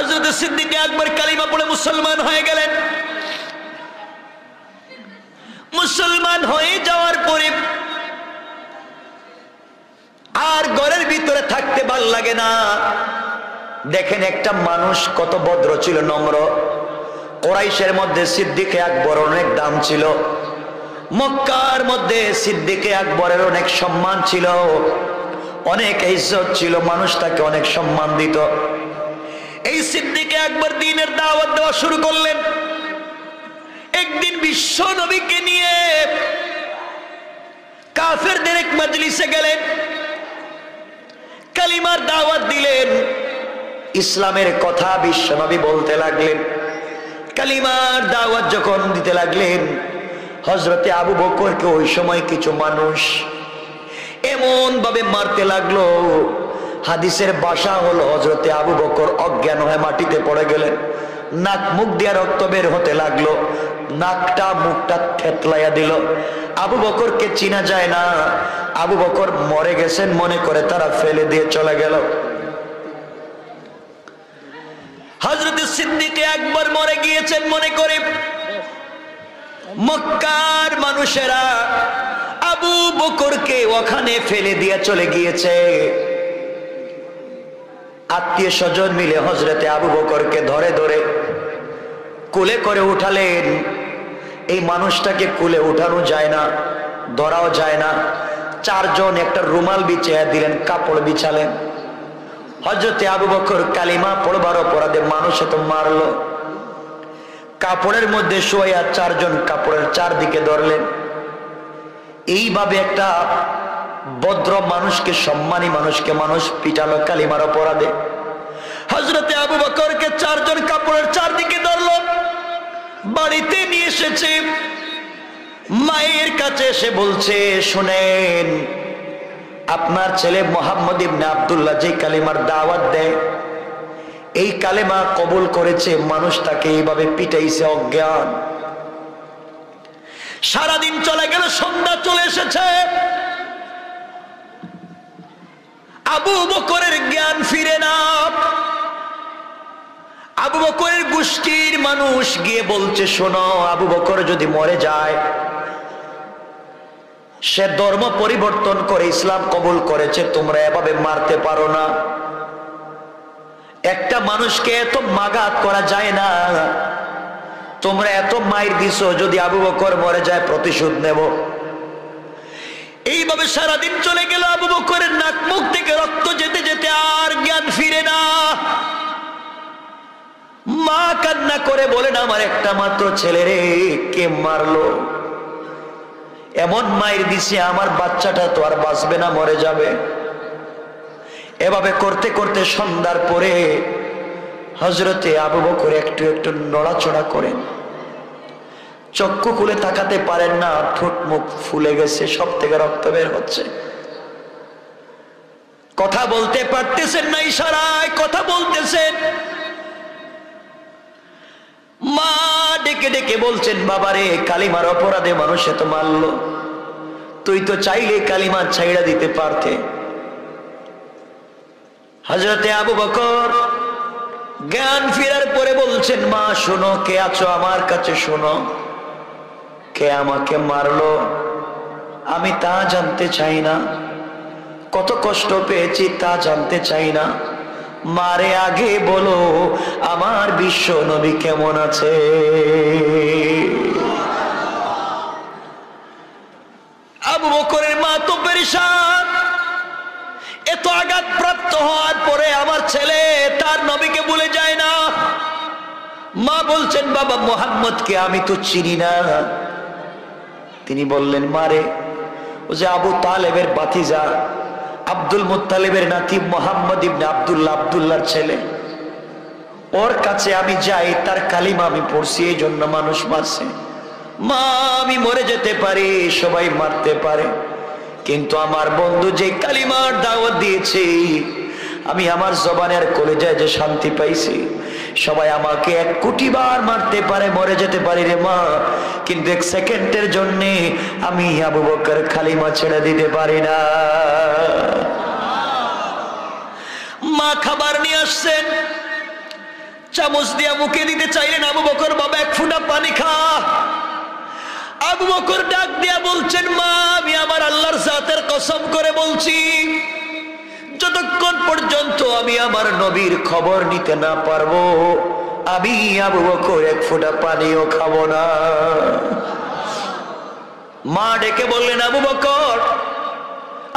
হযরত সিদ্দিক আকবর কালিমা পড়ে মুসলমান হয়ে গেলেন। মুসলমান হয়ে যাওয়ার পরে আর ঘরের ভিতরে থাকতে ভাল লাগে না। দেখেন একটা মানুষ কত ভদ্র ছিল, নম্র। কুরাইশের মধ্যে সিদ্দিক আকবর অনেক দাম ছিল, মক্কার মধ্যে সিদ্দিক আকবরের অনেক সম্মান ছিল, অনেক ইজ্জত ছিল, মানুষ তাকে অনেক সম্মান দিত। এই সিদ্দিক আকবর দ্বীনের দাওয়াত দেওয়া শুরু করলেন। একদিন বিশ্ব নবীকে নিয়ে কাফেরদের এক মজলিসে গেলেন, কালিমার দাওয়াত দিলেন, ইসলামের কথা বিশ্ব নবী বলতে লাগলেন। কালিমার দাওয়াত যখন দিতে লাগলেন, হযরতে আবু বকরকে ওই সময় কিছু মানুষ এমন ভাবে মারতে লাগলো, হাদিসের ভাষা হলো হযরতে আবু বকর অজ্ঞান হয়ে মাটিতে পড়ে গেলেন। নাক মুখ দিয়ে রক্ত বের হতে লাগলো, নাকটা মুখটা থেতলাইয়া দিল। আবু বকরকে চিনা যায় না, আবু বকর মরে গেছেন মনে করে তারা ফেলে দিয়ে চলে গেল। হযরত সিদ্দিক আকবর মরে গিয়েছেন মনে করে মক্কার মানুষেরা আবু বকরকে ওখানে ফেলে দিয়ে চলে গিয়েছে। আত্মীয় স্বজন মিলে হযরতে আবু বকরকে ধরে ধরে কোলে করে উঠালেন। এই মানুষটাকে কোলে উঠানো যায় না, ধরাও যায় না। চারজন একটা রুমাল বিছিয়ে দিলেন, কাপড় বিছালেন। হযরতে আবু বকর কালিমা পড়বার অপরাধে মানুষ তো মারলো, কাপড়ের মধ্যে শোয়া চারজন কাপড়ের চারদিকে ধরলেন। এইভাবে একটা ভদ্র মানুষকে, সম্মানী মানুষকে মানুষ পিটালো কালিমার অপরাধে। হযরতে আবু বকরকে চারজন কাপড়ের চারদিকে ধরলো, বাড়িতে নিয়ে এসেছে। মায়ের কাছে এসে বলছে, শুনেন, আপনার ছেলে মুহাম্মদ ইবনে আব্দুল্লাহ যে কালিমার দাওয়াত দেয়, এই কালেমা কবুল করেছে, মানুষ তাকে এইভাবে পিটাইছে অজ্ঞান। সারাদিন চলে গেল, সন্ধ্যা চলে এসেছে, আবু বকরের জ্ঞান ফিরে না। আবু বকরের গোষ্ঠীর মানুষ গিয়ে বলছে, শোনো, আবু বকর যদি মরে যায়, সে ধর্ম পরিবর্তন করে ইসলাম কবুল করেছে, তোমরা এভাবে মারতে পারো না। একটা মানুষকে এত মাগাত করা যায় না, তোমরা এত মাইর দিছো, যদি আবু বকর মরে যায় প্রতিশোধ নেব। এইভাবে সারাদিন চলে গেল। আবু বকরের নাক মুখ থেকে রক্ত যেতে যেতে আর জ্ঞান ফিরে না। মা কান্না করে বলেন, আমার একটা মাত্র ছেলে রে, কে মারলো? এমন মাইর দিছে, আমার বাচ্চাটা তো আর বাঁচবে না, মরে যাবে। এভাবে করতে করতে সন্ধ্যার পরে হযরতে আবু বকর একটু একটু নড়াচড়া করেন, চক্ষু খুলে তাকাতে পারেন না, ঠোঁট মুখ ফুলে গেছে, সব থেকে রক্ত বের হচ্ছে। কথা বলতে পারতেছেন না, ইশারায় কথা বলতেছেন। মা ডেকে ডেকে বলছেন, বাবারে, কালিমার অপরাধে মানুষে তো মারলো, তুই তো চাইলে কালিমা ছাইড়া দিতে পারতে। হযরতে আবু বকর জ্ঞান ফেরার পরে বলছেন, মা শোনো, কে আছো আমার কাছে, শোনো, কে আমাকে মারলো আমি তা জানতে চাই না, কত কষ্ট পেয়েছি তা জানতে চাই না, মারে আগে বলো আমার বিশ্ব নবী কেমন আছে। আবু বকরের মা তো পেরেশান, এত আঘাত প্রাপ্ত হওয়ার পরে আমার ছেলে তার নবীকে ভুলে যায় না। মা বলছেন, বাবা মুহাম্মদকে আমি তো চিনি না। তিনি বললেন, মারে, ও যে আবু তালেবের ভাতিজা, আব্দুল মুত্তালিবের নাতি মুহাম্মদ ইবনে আব্দুল্লাহ, আব্দুল্লাহর ছেলে, ওর কাছে আমি যাই, তার কালিমা আমি পড়ছি, এই জন্য মানুষ মারছে। মা, আমি মরে যেতে পারি, সবাই মারতে পারে, কিন্তু আমার বন্ধু যে কালিমার দাওয়াত দিয়েছে, আমি আমার জবানের কলিজায় যে শান্তি পাইছি, সবাই আমাকে 1 কোটি বার মারতে পারে, মরে যেতে পারি রে মা, কিন্তু 1 সেকেন্ডের জন্য আমি আবু বকর কালিমা ছেড়ে দিতে পারি না। মা খাবার নিয়ে আসছেন, চামচ দিয়া মুখে দিতে চাইলেন, আবু বকর বাবা এক ফোঁটা পানি খা। আবু বকর ডাক দিয়া বলছেন, মা আমি আমার আল্লাহর জাতের কসম করে বলছি, যতক্ষণ পর্যন্ত আমি আমার নবীর খবর নিতে না পারবো আমি আবু বকর এক ফোঁটা পানিও খাবো না। মা ডেকে বললেন, আবু বকর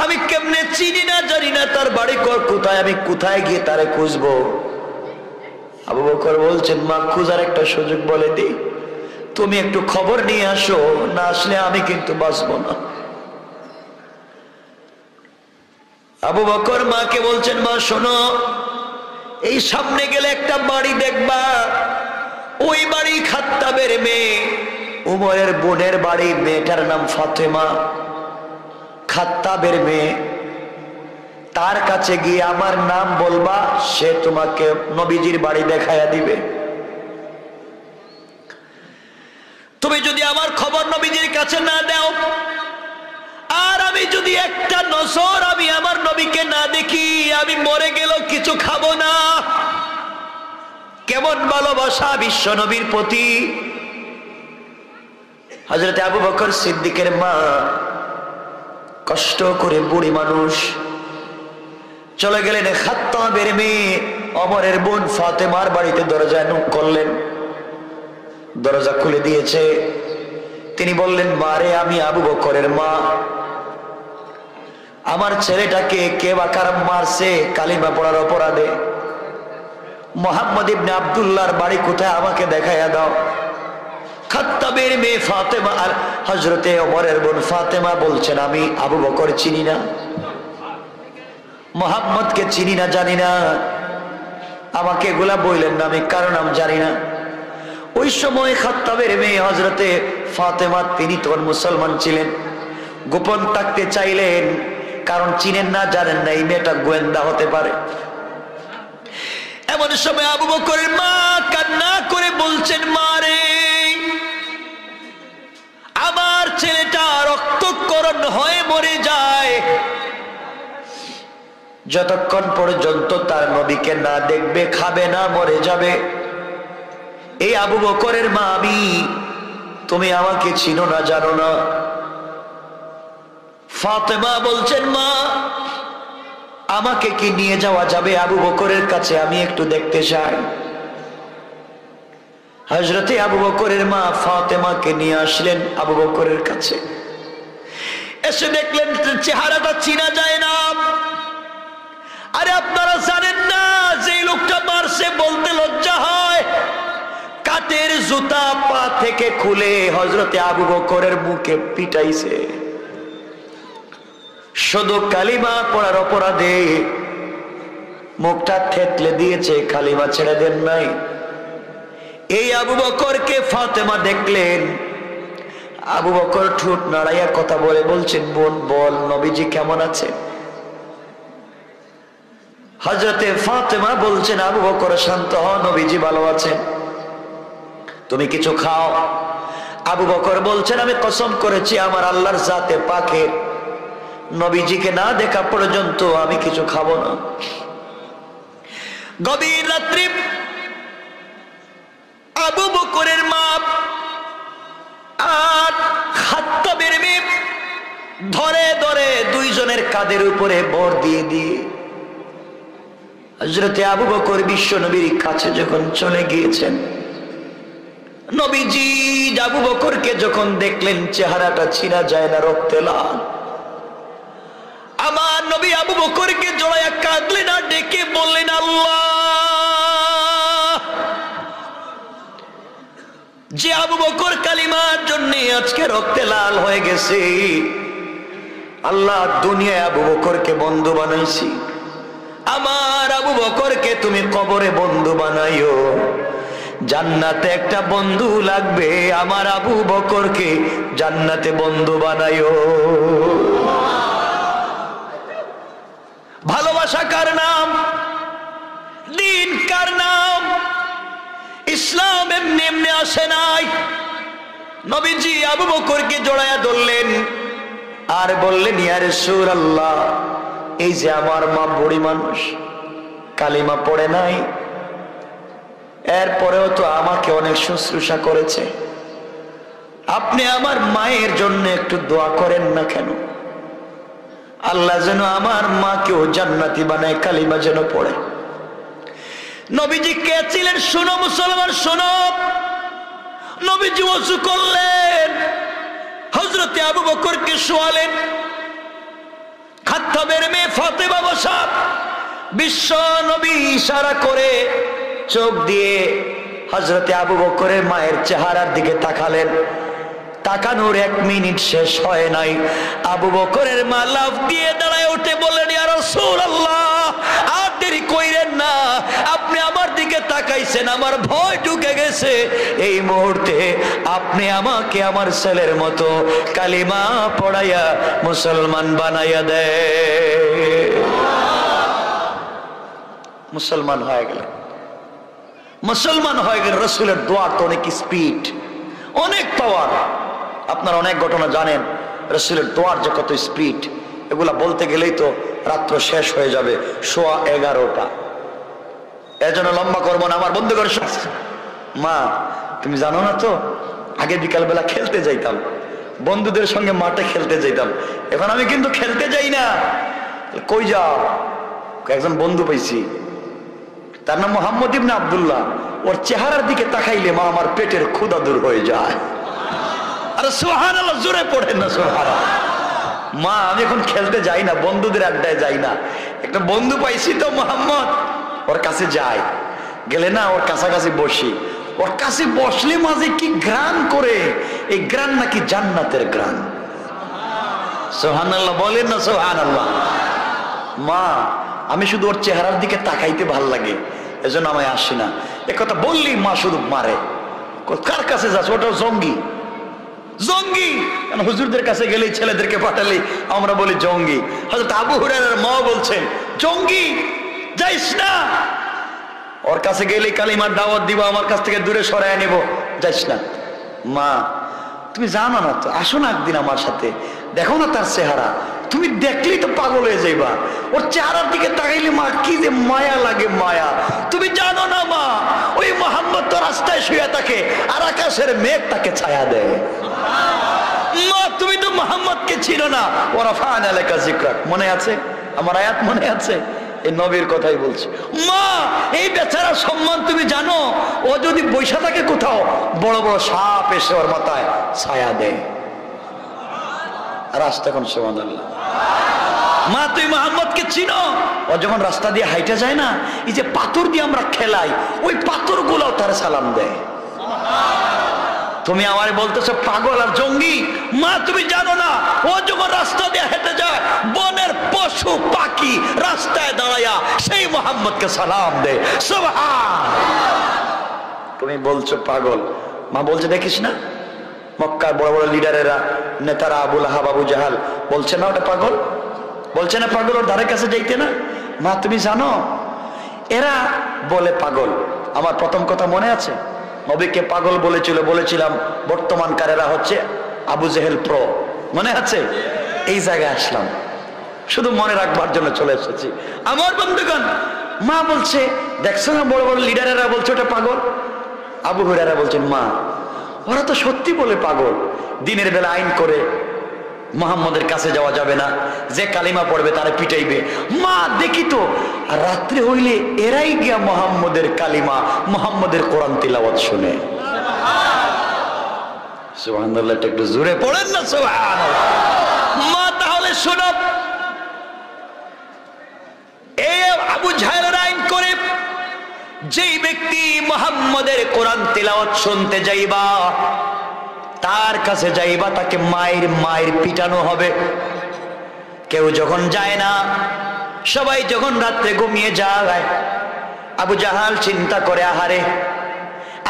আমি কেমনে চিনি না জানি না তার বাড়ি কোথায়, আমি কোথায় গিয়ে তারে খুঁজবো? আবু বকর বলছেন, মা খুঁজার একটা সুযোগ বলে দি, তুমি একটু খবর নিয়ে আসো, না আসলে আমি কিন্তু বাঁচবো না। আবু বকর মাকে বলছেন, মা শোনো, এই সামনে গেলে একটা বাড়ি দেখবা, ওই বাড়ি খাত্তাবের মেয়ে উমরের বোনের বাড়ি, মেয়েটার নাম ফাতেমা, খাত্তাবের মেয়ে। তার কাছে গিয়ে আমার নাম বলবা, সে তোমাকে নবীজির বাড়ি দেখাইয়া দিবে। তুমি যদি আমার খবর নবীজির কাছে না দাও, আর আমি যদি একটা নজর আমি আমার নবীকে না দেখি, আমি মরে গেলেও কিছু খাবো না। কেমন ভালোবাসা বিশ্ব নবীর প্রতি। হযরত আবু বকর সিদ্দিকের মা কষ্ট করে, বুড়ি মানুষ, চলে গেলেন খাত্তাবের মেয়ে ওমরের বোন ফাতেমার বাড়িতে। দরজায় নক করলেন, দরজা খুলে দিয়েছে। তিনি বললেন, মারে আমি আবু বকরের মা, আমার ছেলেটাকে কে বা কারা মারছে কালিমা পড়ার অপরাধে। মুহাম্মদ ইবনে আব্দুল্লাহর বাড়ি কোথায় আমাকে দেখাইয়া দাও। খাত্তাবের মেয়ে ফাতেমা আর হযরতে ওমরের বোন ফাতেমা বলছেন, আমি আবু বকর চিনি না, মুহাম্মদকে চিনি না, জানি না, আমাকে এগুলা বললেন না, আমি কারো নাম জানি না। ওই সময় খাত্তাবের মেয়ে হযরতে ফাতেমা, তিনি তখন মুসলমান ছিলেন, গোপন থাকতে চাইলেন, কারণ চিনেন না, জানেন না, এই মেয়েটা গোয়েন্দা হতে পারে। এমন সময় আবু বকরের মা কান্না করে বলছেন, মা রে, আমার ছেলেটা রক্তক্ষরণ হয়ে মরে যায়, যতক্ষণ পর্যন্ত তার নবীকে না দেখবে, খাবে না, মরে যাবে। এই আবু বকরের মা আমি, তুমি আমাকে চিনো না, জানো না। ফাতেমা বলছেন, মা আমাকে কি নিয়ে যাওয়া যাবে আবু বকরের কাছে, আমি একটু দেখতে চাই। হযরতে আবু বকরের মা ফাতেমাকে নিয়ে আসলেন আবু বকরের কাছে। এসে দেখলেন চেহারাটা চিনা যায় না। আরে আপনারা জানেন না যে লোকটা মারছে, বলতে লজ্জা হয়, কাঠের জুতা পা থেকে খুলে হযরতে আবু বকরের মুখে পিটাইছে। শুধু কালিমা পড়ার অপরাধে মুখটা থেতলে দিয়েছে, কালিমা ছেড়ে দেন নাই। এই আবু বকরকে ফাতেমা দেখলেন। আবু বকর ঠোঁট নাড়াইয়া কথা বলে বলছেন, বোন বল, নবীজি কেমন আছে? হযরতে ফাতেমা বলছেন, আবু বকর শান্ত হও, নবীজি ভালো আছেন, তুমি কিছু খাও। আবু বকর বলছেন, আমি কসম করেছি আমার আল্লাহর জাতে পাকের, নবীজিকে না দেখা পর্যন্ত আমি কিছু খাবো না। গভীর রাত্রি আবু বকরের মা আর খাত্তাবের মেয়ে ধরে ধরে দুইজনের কাঁধের উপরে ভর দিয়ে দিয়ে হযরতে আবু বকর বিশ্ব নবীর কাছে যখন চলে গিয়েছেন, নবীজি আবু বকরকে যখন দেখলেন, চেহারাটা চিনা যায় না, রক্তে লাল। আমার নবী আবু বকরকে জড়াইয়া কাঁদলেন আর ডেকে বললেন, আল্লাহ, যে আবু বকর কালিমার জন্য আজকে রক্তে লাল হয়ে গেছে, আল্লাহ দুনিয়ায় আবু বকরকে বন্ধু বানাইছি, আমার আবু বকরকে তুমি কবরে বন্ধু বানাইও, জান্নাতে একটা বন্ধু লাগবে, আমার আবু বকরকে জান্নাতে বন্ধু বানাইও। ভালোবাসা কার নাম? দিন কার নাম? ইসলাম এমনি এমনি আসে নাই। নবীজি আবু বকরকে জড়াইয়া ধরলেন আর বললেন, ইয়া রাসূলুল্লাহ, এই যে আমার মা বুড়ি মানুষ, কালিমা পড়ে নাই, এরপরেও তো আমাকে অনেক শুশ্রূষা করেছে, আপনি আমার মায়ের জন্য একটু দোয়া করেন না কেন? আল্লাহ যেন আমার মাকেও জান্নাতি বানায়, কালিমা যেন পড়ে। নবীজি কে ছিলেন? শোনো মুসলমান, শোনো। নবীজি ওযু করলেন, হযরতে আবু বকরকে শোয়ালেন, খাত্তাবের মেয়ে ফাতেমা বসা। বিশ্ব নবী ইশারা করে চোখ দিয়ে হযরতে আবু বকরের মায়ের চেহারার দিকে তাকালেন। তাকানোর 1 মিনিট শেষ হয় নাই, আবু বকরের মা লাফ দিয়ে দাঁড়ায় উঠে বললেন, ইয়া রাসূলুল্লাহ, আর দেরি কইরেন না, আপনি আমার দিকে তাকাইছেন, আমার ভয় ঢুকে গেছে, এই মুহূর্তে আপনি আমাকে আমার ছেলের মতো কালিমা পড়াইয়া মুসলমান বানাইয়া দেন। মুসলমান হয়ে গেলেন, মুসলমান হয়ে গেলেন। রাসূলের দোয়ার তো অনেক স্পিড, অনেক পাওয়ার। আপনারা অনেক ঘটনা জানেন, রাসূলের দোয়ার যে কত স্পিড, এগুলা বলতে গেলেই তো রাত্র শেষ হয়ে যাবে 11:15। এজন্য লম্বা করবো না আমার বন্ধুগণ। মা তুমি জানো না তো, আগে বিকালবেলা খেলতে যাইতাম, বন্ধুদের সঙ্গে মাঠে খেলতে যাইতাম, এখন আমি কিন্তু খেলতে যাই না। কই যাও? একজন বন্ধু পাইছি, তার নাম মোহাম্মদ ইবনে আব্দুল্লাহ। ওর চেহারার দিকে তাকাইলে মা আমার পেটের ক্ষুধা দূর হয়ে যায়। আরে সুবহানাল্লাহ, জোরে পড়েন না সুবহানাল্লাহ। মা আমি এখন খেলতে যাই না, বন্ধুদের আড্ডায় যাই না, একটা বন্ধু পাইছি তো মোহাম্মদ, ওর কাছে যাই, গেলে না ওর কাছাকাছি বসি, ওর কাছে বসলে মাঝে কি ঘ্রাণ করে, এই ঘ্রাণ নাকি জান্নাতের ঘ্রাণ। সুবহানাল্লাহ বলেন না সুবহানাল্লাহ। মা আমি শুধু ওর চেহারার দিকে তাকাইতে ভাল লাগে, এজন্য আমায় আসি না। একথা বললি মা শুধু মারে, কার কাছে যাস? ওটা জঙ্গি, জঙ্গি। কারণ হুজুরদের কাছে গেলেই, ছেলেদেরকে পাঠালে আমরা বলি জঙ্গি। হযরত আবু হুরায়রার মা বলছেন জঙ্গি, যাইস না, ওর কাছে গেলেই কালিমার দাওয়াত দিব, আমার কাছ থেকে দূরে সরায় নেব, যাইস না। মা তুমি জানো না তো, আসো না একদিন আমার সাথে, দেখো না তার চেহারা, তুমি দেখলেই তো পাগল হয়ে যাইবা, ওর চেহারার দিকে তাকাইলে মা কি যে মায়া লাগে, মায়া। তুমি জানো না মা, ওই মোহাম্মদ তো রাস্তায় শুয়ে থাকে আর আকাশের মেঘ তাকে ছায়া দেয়। মা তুমি তো মোহাম্মদকে চিনো না, ওরা ফান এলাকা জিকরাক, মনে আছে? আমার আয়াত মনে আছে? এই নবীর কথাই বলছি। মা এই বেচারা সম্মান তুমি জানো? ও যদি বৈশা থাকে কোথাও, বড় বড় সাপ এসে ওর মাথায় ছায়া দেয়। রাস্তা কোন সুবহানাল্লাহ। মা তুই মোহাম্মদকে চিনো? ও যখন রাস্তা দিয়ে হাইটা যায় না, এই যে পাথর দিয়ে আমরা খেলাই, ওই পাথর গুলো তার সালাম দেয়। তুমি আমারে বলতেছো পাগল আর জঙ্গি? মা তুমি জানো না, ও যখন রাস্তা দিয়ে হেঁটে যায়, বনের পশু পাখি রাস্তায় দাঁড়ায়া সেই মোহাম্মদকে সালাম দেয়। সুবহান। তুমি বলছো পাগল, মা বলছে দেখিস না মক্কার বড় বড় লিডারেরা, নেতারা, আবু লাহাব, আবু জাহাল, বলছে না ওটা পাগল, বলছে না পাগল, ওর ধারে কাছে যাইতে না। মা তুমি জানো এরা বলে পাগল। আমার প্রথম কথা মনে আছে, নবীকে পাগল বলেছিলাম বর্তমানকারেরা হচ্ছে আবু জেহেল প্রো, মনে আছে? এই জায়গায় আসলাম শুধু মনে রাখবার জন্য চলে এসেছি। আমার বন্ধুগণ, মা বলছে দেখছো না বড় বড় লিডারেরা বলছে ওটা পাগল। আবু হুরায়রা বলছেন মা ওরা তো সত্যি বলে পাগল, দিনের বেলা আইন করে মুহাম্মদের কাছে যাওয়া যাবে না, যে কালিমা পড়বে তারা পিটাইবে। মা দেখি তো, আর রাত্রে হইলে এরাই গিয়া মুহাম্মদের কালিমা, মুহাম্মদের কোরআন তিলাওয়াত শুনে। সুবহানাল্লাহ, একটু জোরে পড়েন না সুবহানাল্লাহ। মা তাহলে শোনো, এই আবু জাহেলের আইন করে যেই ব্যক্তি মুহাম্মদের কোরআন তিলাওয়াত শুনতে যাইবা, তার কাছে যাইবা, তাকে মায়ের পিটানো হবে। কেউ যখন যায় না, সবাই যখন রাত্রে ঘুমিয়ে যায়, আবু জাহাল চিন্তা করে আহারে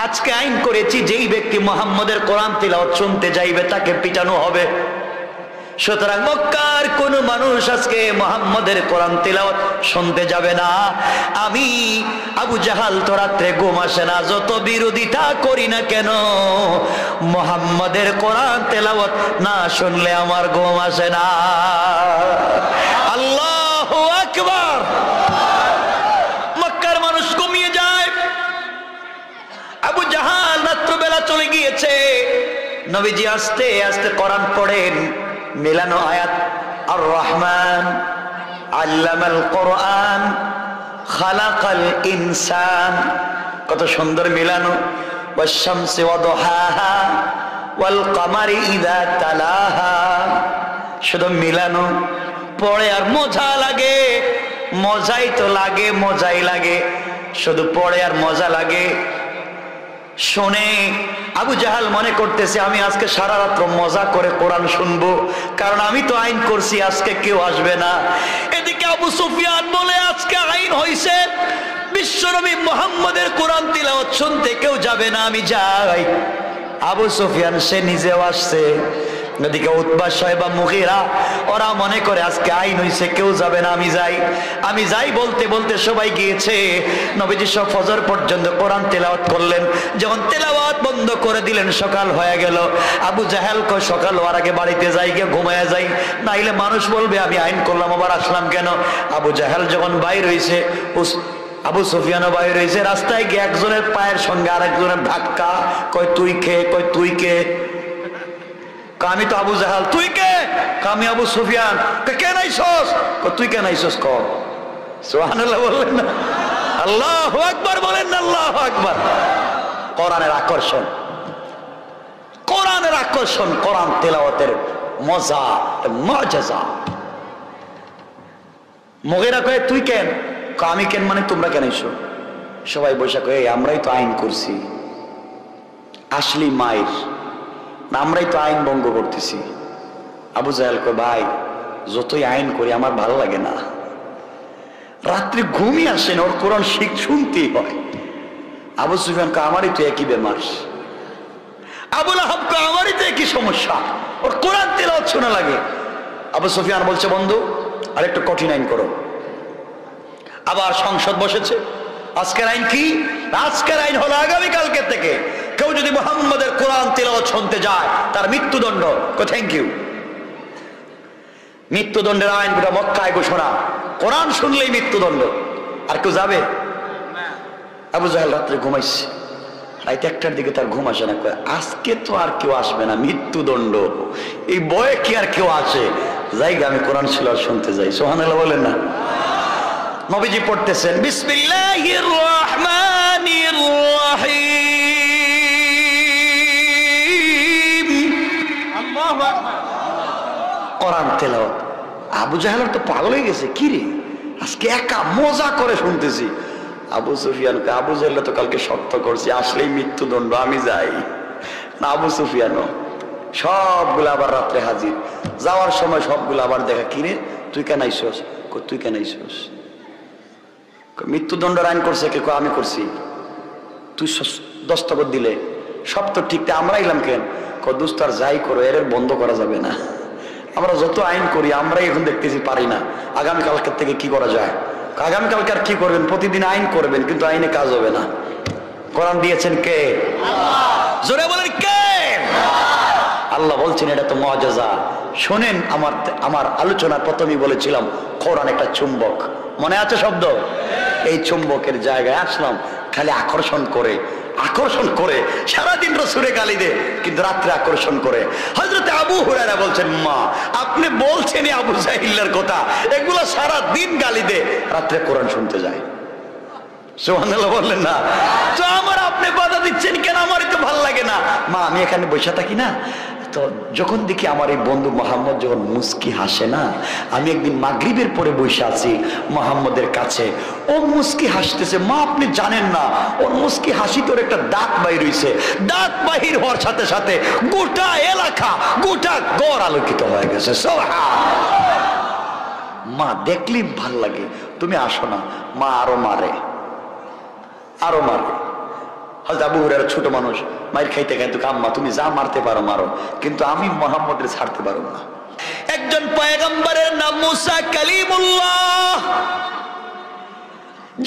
আজকে আইন করেছি যেই ব্যক্তি মুহাম্মদের কোরআন তিলাওয়াত শুনতে যাইবে তাকে পিটানো হবে, সুতরাং মক্কার কোন মানুষ আজকে মুহাম্মদের কোরআন তিলাওয়াত শুনতে যাবে না। আমি আবু জাহাল তো রাত্রে ঘুম আসে না, যত বিরোধিতা করি না কেন, মুহাম্মদের কোরআন তিলাওয়াত না শুনলে আমার ঘুম আসে না। আল্লাহু আকবার। মক্কার মানুষ ঘুমিয়ে যায়, চলে গিয়েছে। নবীজি আস্তে আস্তে কোরআন পড়েন, মিলানো আয়াত, আর রহমান আল্লামাল কোরআন খালাকাল ইনসান, কত সুন্দর মিলানো। ওয়াশ-শামসি ওয়া দুহাহা ওয়াল কামারি ইযা তালাহা, শুধু মিলানো পড়ে আর মজা লাগে, মজাই তো লাগে, মজাই লাগে, শুধু পড়ে আর মজা লাগে। শুনে আবু জাহাল মনে করতেছে আমি আজকে সারা রাত মজা করে কোরআন শুনবো, কারণ আমি তো আইন করছি, আজকে কেউ আসবে না। এদিকে আবু সুফিয়ান বলে আজকে আইন হইছে, বিশ্বনবী মুহাম্মদের কোরআন তিলাওয়াত শুনতে কেউ যাবে না, আমি যাই। আবু সুফিয়ান সে নিজেও আসছে, এদিকে উতবা সাহেবা মুগীরা ওরা মনে করে আজকে আইন হইছে, কেউ যাবে না, আমি যাই। আমি যাই বলতে বলতে সবাই গিয়েছে। নবীজি সব ফজর পর্যন্ত কোরআন তেলাওয়াত করলেন। যখন তেলাওয়াত বন্ধ করে দিলেন, সকাল হয়ে গেল। আবু জাহেল কয় সকাল হওয়ার আগে বাড়িতে যাই, গিয়ে ঘুমায়া যাই, নাইলে মানুষ বলবে আমি আইন করলাম, আবার আসলাম কেন। আবু জাহেল যখন বাইর হইছে, আবু সুফিয়ানও বাইর হইছে। রাস্তায় গিয়ে একজনের পায়ের সঙ্গে আরেকজনের ধাক্কা, কয় তুই কে, কয় তুই কে, আমি তো আবু জাহাল। তুই কে, আমি আবু সুফিয়ান। কে নাইছস, তুই কে নাইছস, ক সুবহানাল্লাহ বললেন না, আল্লাহু আকবার বলেন না, আল্লাহু আকবার। কোরআনের আকর্ষণ, কোরআনের আকর্ষণ, কোরআন তেলাওয়াতের মজা, মুআজিজা। মুগীরা কয় তুই কেন, আমি কেন মানে তোমরা কেন আইছো। সবাই বসে কয় আমরাই তো আইন করছি, আসলি মায়ের, আমরাই তো আইন ভঙ্গ করতেছি। আবু জাহেল কয় ভাই যতই আইন করি আমার ভালো লাগে না, রাত্রি ঘুমিয়ে আসে না, ওর কোরআন শুনতেই হয়। আবু সুফিয়ান কয় আমারই তো একই বেমার। আবু লাহাব কয় আমারই তো একই সমস্যা, ওর কোরআন তেলাওয়াত শোনা লাগে। আবু সুফিয়ান বলছে বন্ধু আর একটু কঠিন আইন করো। আবার সংসদ বসেছে। আজকের আইন কি? আজকের আইন হলো আগামীকালকে থেকে কেউ যদি মুহাম্মদের কোরআন তেলাওয়াত শুনতে যায় তার মৃত্যুদণ্ড। Thank you. মৃত্যুদণ্ডের আইন পুরো মক্কায় ঘোষণা, কোরআন শুনলেই মৃত্যুদণ্ড। আর কেউ যাবে? আবু জাহেল রাত্রে ঘুমাইছে, রাত 1টার দিকে তার ঘুম আসে না। আজকে তো আর কেউ আসবে না, মৃত্যুদণ্ড, এই বয়ে কি আর কেউ আসে, যাই আমি কোরআন তেলাওয়াত শুনতে যাই। সুবহানাল্লাহ বলেন না। নবীজি পড়তেছেন বিসমিল্লাহির রহমানির রহিম, আল্লাহু আকবার। কোরআন তেলাওয়াত। আবু জাহেল তো পাগল হয়ে গেছে, কি রে আজকে একা মজা করে শুনতেছি। আবু সুফিয়ানকে, আবু জাহেল তো কালকে শক্ত করছি, আসলেই মৃত্যুদণ্ড, আমি যাই না। আবু সুফিয়ানও সবগুলো আবার রাত্রে হাজির। যাওয়ার সময় সবগুলো আবার দেখা, কিরে তুই কেন আইসস, তুই কেন আইসস, মৃত্যুদণ্ডের আইন করছে কে, আমি করছি। তুই দস্তখত দিলে সব তো ঠিক, আমরা এলাম কেন, দোস্ত আর যাই করো এর বন্ধ করা যাবে না। আমরা যত আইন করি আমরাই এখন দেখতেছি পারি না। আগামীকালকের থেকে কি করা যায়? আগামীকালকে আর কি করবেন? প্রতিদিন আইন করবেন, কিন্তু আইনে কাজ হবে না। কোরআন দিয়েছেন কে? আল্লাহ। জোরে বলেন কে? আল্লাহ বলছেন এটা তো মুআজিজা। শোনেন, আমার আলোচনার প্রথমেই বলেছিলাম কোরআন একটা চুম্বক, মনে আছে শব্দ? এই চুম্বকের জায়গায় আসলাম, খালি আকর্ষণ করে আকর্ষণ করে, সারাদিন রসুলে গালি দে, কিন্তু রাত্রে আকর্ষণ করে। হযরত আবু হুরায়রা বলছেন মা আপনি বলছেন আবু জাহিলের কথা, এগুলো সারা দিন গালি দে, রাত্রে কোরআন শুনতে যায়। সুবহানাল্লাহ বললেন না? তো আমার আপনি বাধা দিচ্ছেন কেন? আমারই তো ভালো লাগে না। মা আমি এখানে বসে থাকি না, তো যখন দেখি আমার এই বন্ধু মোহাম্মদ যখন মুস্কি হাসে না, আমি একদিন মাগরিবের পরে বসে আছি মোহাম্মদের কাছে, ও মুস্কি হাসতেছে। মা আপনি জানেন না, ওর মুস্কি হাসি তোর একটা দাঁত বাইর হইছে, দাঁত বাহির হওয়ার সাথে সাথে গোটা এলাকা, গোটা গড় আলোকিত হয়ে গেছে। মা দেখলি ভাল লাগে, তুমি আসো না। মা আরো মারে, আরো মারে। হযরত আবু হুরায়রা ছোট মানুষ, মাইর খাইতে খাইতে আম্মা তুমি যা মারতে পারো মারো, কিন্তু আমি মুহাম্মদের ছাড়তে পারব না। একজন পয়গম্বরের নাম মুসা কালিমুল্লাহ,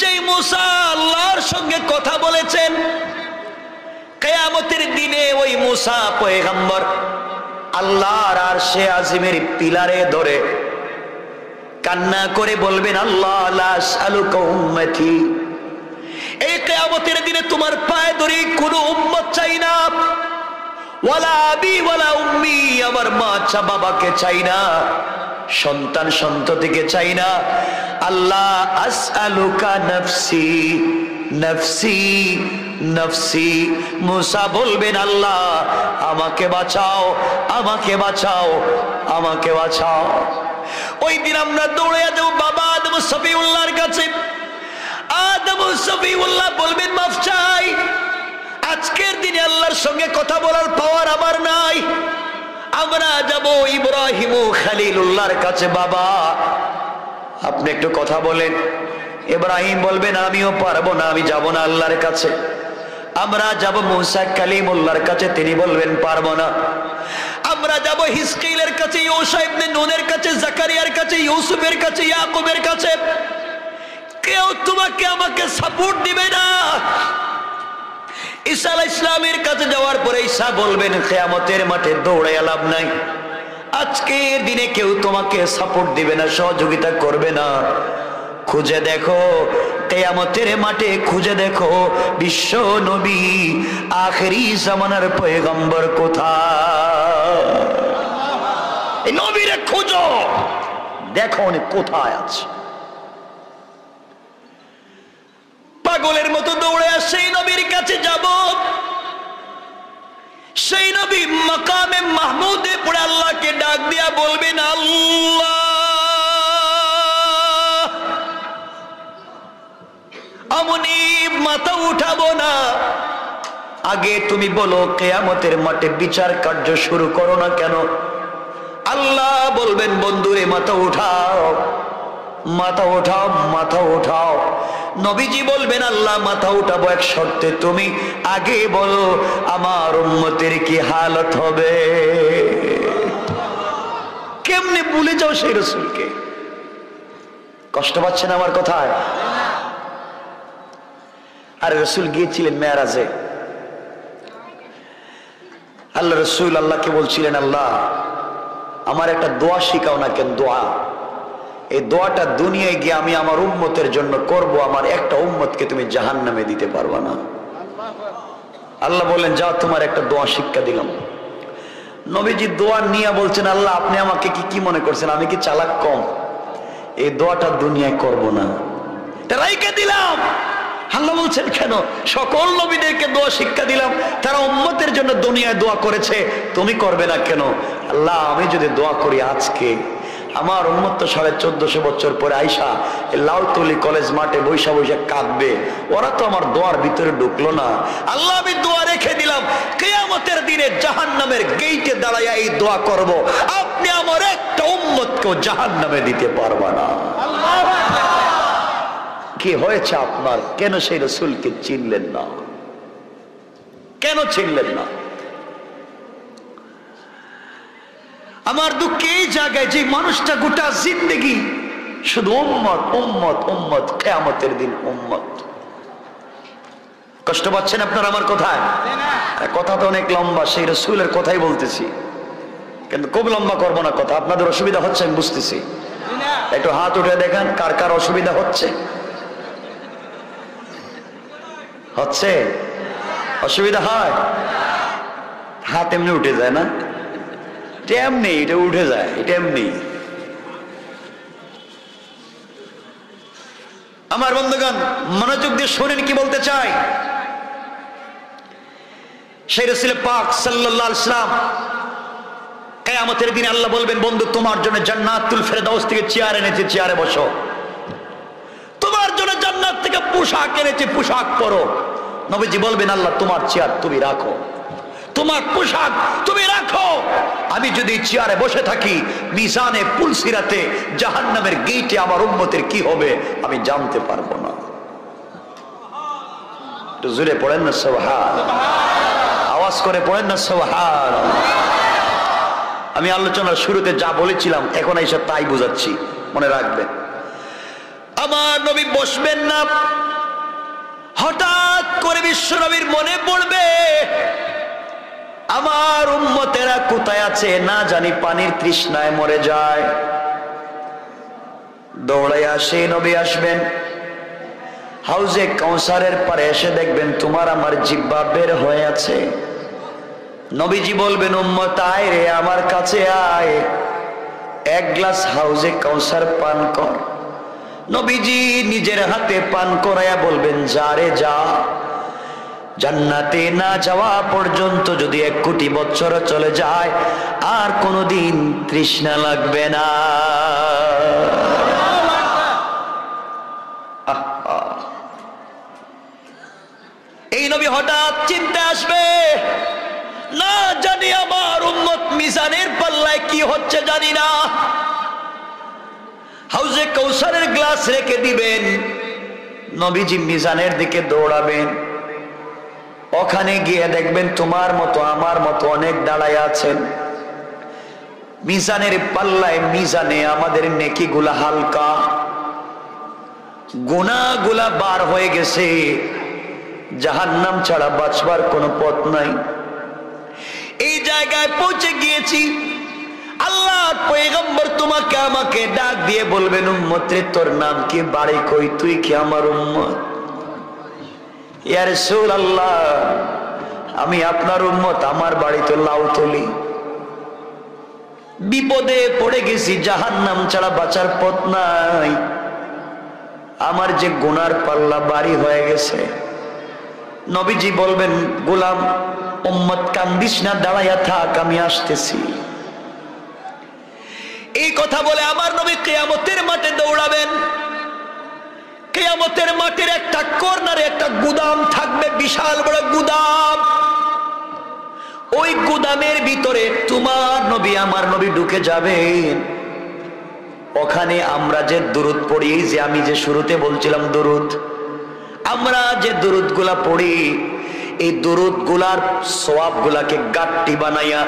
যেই মুসা আল্লাহর সঙ্গে কথা বলেছেন, কিয়ামতের দিনে ওই মুসা পয়গম্বর আল্লাহর আরশে আজিমের পিলারে ধরে কান্না করে বলবেন আল্লাহ লা আসআলুকা উম্মতি, এই কিয়ামতের দিনে তোমার পায়ে ধরে কোনো উম্মত চাই না, ওয়ালা আবি ওয়ালা উম্মি, আমার মা আচ্ছা বাবাকে চাই না, সন্তান সন্ততিকে চাই না। আল্লাহ আসআলুকা নফসি নফসি নফসি। মুসা বলবেন আল্লাহ আমাকে বাঁচাও, আমাকে বাঁচাও, আমাকে বাঁচাও। ওই দিন আমরা দৌড়ে যাবো বাবা আদম সফিউল্লাহর কাছে। আদম সফিউল্লাহ বলবেন মাফ চাই, আজকের দিনে আল্লাহর সঙ্গে কথা বলার পাওয়ার আমার নাই। আমরা যাব ইব্রাহিম খলিলুল্লাহর কাছে, বাবা আপনি একটু কথা বলেন। ইব্রাহিম বলবেন আমিও পারবো না, আমি যাব না আল্লাহর কাছে। আমরা যাব মুসা কালিমুল্লাহর কাছে, তিনি বলবেন পারবো না। আমরা যাব হিজকিলের কাছে, ইউসা ইবনে নুনের কাছে, জাকারিয়ার কাছে, ইউসুফের কাছে, ইয়াকুবের কাছে। কেউ তোমাকে আমাকে সাপোর্ট দিবে না। ঈসা আলাইহিস সালামের কাছে যাওয়ার পরে ঈসা বলবেন কিয়ামতের মাঠে দৌড়ে লাভ নাই, আজকের দিনে কেউ তোমাকে সাপোর্ট দিবে না, সহযোগিতা করবে না। খুঁজে দেখো কিয়ামতের মাঠে, খুঁজে দেখো বিশ্ব নবী আখেরি জামানার পয়গম্বর কোথায়। এই নবীরে খুঁজো, দেখো উনি কোথায় আছে। পাগলের মতো দৌড়ে আসে সেই নবীর কাছে যাব। সেই নবী মাকামে মাহমুদে পড়ে আল্লাহকে ডাক দিয়া বলবেন আল্লাহ আমনি মাথা উঠাবো না, আগে তুমি বলো কিয়ামতের মাঠে বিচার কার্য শুরু করো না কেন। আল্লাহ বলবেন বন্ধুরে মাথা উঠাও, মাথা উঠাও, মাথা উঠাও। নবীজি বলবেন আল্লাহ মাথা উঠাবো এক শর্তে, তুমি আগে বলো আমার উম্মতের কি হালত হবে। কেমনে ভুলে যাও সেই রাসূলকে? কষ্ট পাচ্ছেন আমার কথায়? আর রাসূল গিয়েছিলেন মেরাজে। আল্লাহ রাসূল আল্লাহকে বলছিলেন আল্লাহ আমার একটা দোয়া শিখাও না কেন, দোয়া। এই দোয়াটা দুনিয়ায় গিয়ে আমি আমার উম্মতের জন্য করব, আমার একটা উম্মতকে তুমি জাহান্নামে দিতে পারবা না। আল্লাহ বললেন যাও তোমার একটা দোয়া শিক্ষা দিলাম। নবীজি দোয়া নিয়ে বলছেন আল্লাহ আপনি আমাকে কি মনে করছেন, আমি কি চালাক কম? এই দোয়াটা দুনিয়ায় করব না, রাইকে দিলাম। আল্লাহ বলছেন কেন? সকল নবীদেরকে দোয়া শিক্ষা দিলাম, তারা উম্মতের জন্য দুনিয়ায় দোয়া করেছে, তুমি করবে না কেন? আল্লাহ আমি যদি দোয়া করি আজকে, আমার উম্মত তো 1450 বছর পরে আইসা লালতলি কলেজ মাঠে বৈশা বৈশা কাঁদবে, ওরা তো আমার দোয়ার ভিতরে ঢুকলো না। আল্লাহ আমি দোয়া রেখে দিলাম, কিয়ামতের দিনে জাহান্নামের গেইটে দাঁড়াইয়া এই দোয়া করব, আপনি আমার একটা উম্মতকেও জাহান্নামে দিতে পারবা না। কি হয়েছে আপনার? কেন সেই রাসূলকে চিনলেন না? কেন চিনলেন না? আমার দুঃখ এই জায়গায় যে মানুষটা গোটা জিন্দেগি শুধু উম্মত উম্মত উম্মত, কিয়ামতের দিন উম্মত। কষ্ট পাচ্ছেন আপনারা আমার কথায়? কথা তো অনেক লম্বা, সেই রাসূলের কথাই বলতেছি, কিন্তু খুব লম্বা করবো না কথা। আপনাদের অসুবিধা হচ্ছে আমি বুঝতেছি, একটু হাত উঠে দেখান কার কার অসুবিধা হচ্ছে। হচ্ছে? অসুবিধা হয়? হাত এমনি উঠে যায় না? এমনি এটা উঠে যায়, এটা এমনি। আমার বন্ধুগণ মনোযোগ দিয়ে শোনেন কি বলতে চাই। সেই রাসূল পাক সাল্লাল্লাহু আলাইহি ওয়াসাল্লাম কিয়ামতের দিনে আল্লাহ বলবেন বন্ধু তোমার জন্য জান্নাতুল ফেরদাউস থেকে চেয়ার এনেছি, চেয়ারে বসো। তোমার জন্য জান্নাত থেকে পোশাক এনেছি, পোশাক পরো। নবীজি বলবেন আল্লাহ তোমার চেয়ার তুমি রাখো, তোমার পোশাক তুমি রাখো। আমি যদি চেয়ারে বসে থাকি মিজানে পুলসিরাতে জাহান্নামের গেটে আমার উম্মতের কি হবে আমি জানতে পারবো না। একটু জোরে পড়েন না সুবহানাল্লাহ, আওয়াজ করে পড়েন না সুবহানাল্লাহ। আমি আলোচনার শুরুতে যা বলেছিলাম এখন এসে তাই বুঝাচ্ছি, মনে রাখবেন। আমার নবী বসবেন না, হঠাৎ করে বিশ্ব নবীর মনে পড়বে আমার উম্মতেরা কোথায় আছে, না জানি পানির তৃষ্ণায় মরে যায়। দৌড়াইয়া সেই নবী আসবেন, হাউজে কাউসারের পারে এসে দেখবেন তোমার আমার জিহ্বা বের হয়ে আছে। নবীজি বলবেন উম্মত আয় রে, আমার কাছে আয়, এক গ্লাস হাউজে কাউসার পান কর। নবীজি নিজের হাতে পান করায়া বলবেন যা রে যা, জান্নাতে না যাওয়া পর্যন্ত যদি 1 কোটি বছর চলে যায় আর কোনোদিন তৃষ্ণা লাগবে না। এই নবী হঠাৎ চিন্তা আসবে, না জানি আমার উম্মত মিজানের পাল্লায় কি হচ্ছে জানি না। হাউজে কাউসারের গ্লাস রেখে দিবেন, নবীজি মিজানের দিকে দৌড়াবেন। ওখানে গিয়ে দেখবেন তোমার মতো আমার মতো অনেক দাঁড়ায় আছেন। মিজানের পাল্লায়, মিজানে আমাদের নেকিগুলা হালকা, গুনাহগুলা বার হয়ে গেছে, জাহান্নাম ছাড়া বাঁচবার কোনো পথ নাই। এই জায়গায় পৌঁছে গিয়েছি, আল্লাহর পয়গম্বর তোমাকে আমাকে ডাক দিয়ে বলবেন উম্মত রে, তোর নাম কি, বাড়ি কই, তুই কি আমার উম্মত? ইয়া রাসূলুল্লাহ, আমি আপনার উম্মত, আমার বাড়ি তো লাউতলি, বিপদে পড়ে গেছি, জাহান্নাম ছাড়া বাঁচার পথ নাই, আমার যে গুনার পাল্লা ভারী হয়ে গেছে। নবীজি বলবেন গোলাম উম্মত কান্দিস না, দাঁড়াইয়া থাক, আমি আসতেছি। এই কথা বলে আমার নবী কিয়ামতের মাঠে দৌড়াবেন। কিয়ামতের মাঠের একটা কর্নারে একটা গুদাম থাকবে, বিশাল বড় গুদাম। ওই গুদামের ভিতরে তোমার নবী আমার নবী ঢুকে যাবেন। ওখানে আমরা যে দুরূদ পড়ি, যে আমি যে শুরুতে বলছিলাম দুরূদ, আমরা যে দুরূদ গুলা পড়ি, এই দুরূদ গুলার সওয়াব গুলাকে গাট্টি বানাইয়া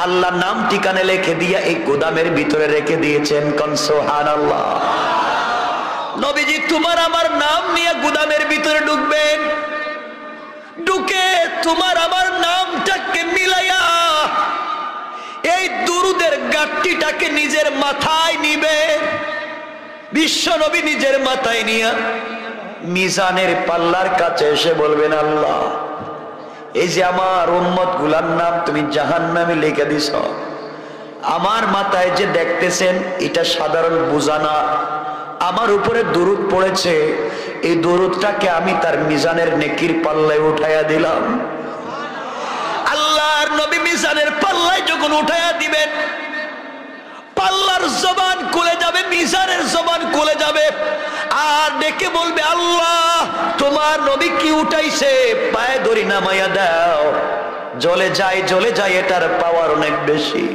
আল্লাহ নাম ঠিকানা লিখে দিয়া এই গুদামের ভিতরে রেখে দিয়েছেন। কোন সুবহানাল্লাহ। নবীজি তোমার আমার নাম নিয়ে গুদামের ভিতরে ঢুকবেন, ঢুকে তোমার আমার নামটাকে মিলাইয়া এই দুরূদের গাট্টিটাকে নিজের মাথায় নিবে। বিশ্ব নবী নিজের মাথায় নিয়া মিজানের পাল্লার কাছে এসে বলবেন আল্লাহ, এই যে আমার উম্মত গুলার নাম তুমি জাহান্নামে লিখে দিছ, আমার মাথায় যে দেখতেছেন এটা সাধারণ বোঝা না, আমার উপরে দুরূদ পড়েছে, এই দুরূদটাকে আমি তার মিজানের নেকির পাল্লায় উঠাইয়া দিলাম। আল্লাহর নবী মিজানের পাল্লায় যখন উঠাইয়া দিবেন, পাল্লার জবান খুলে যাবে, মিজানের জবান খুলে যাবে, আর ডেকে বলবে আল্লাহ তোমার নবী কি উঠাইছে, পায়ে ধরি নামাইয়া দাও। জ্বলে যায়, এটার পাওয়ার অনেক বেশি।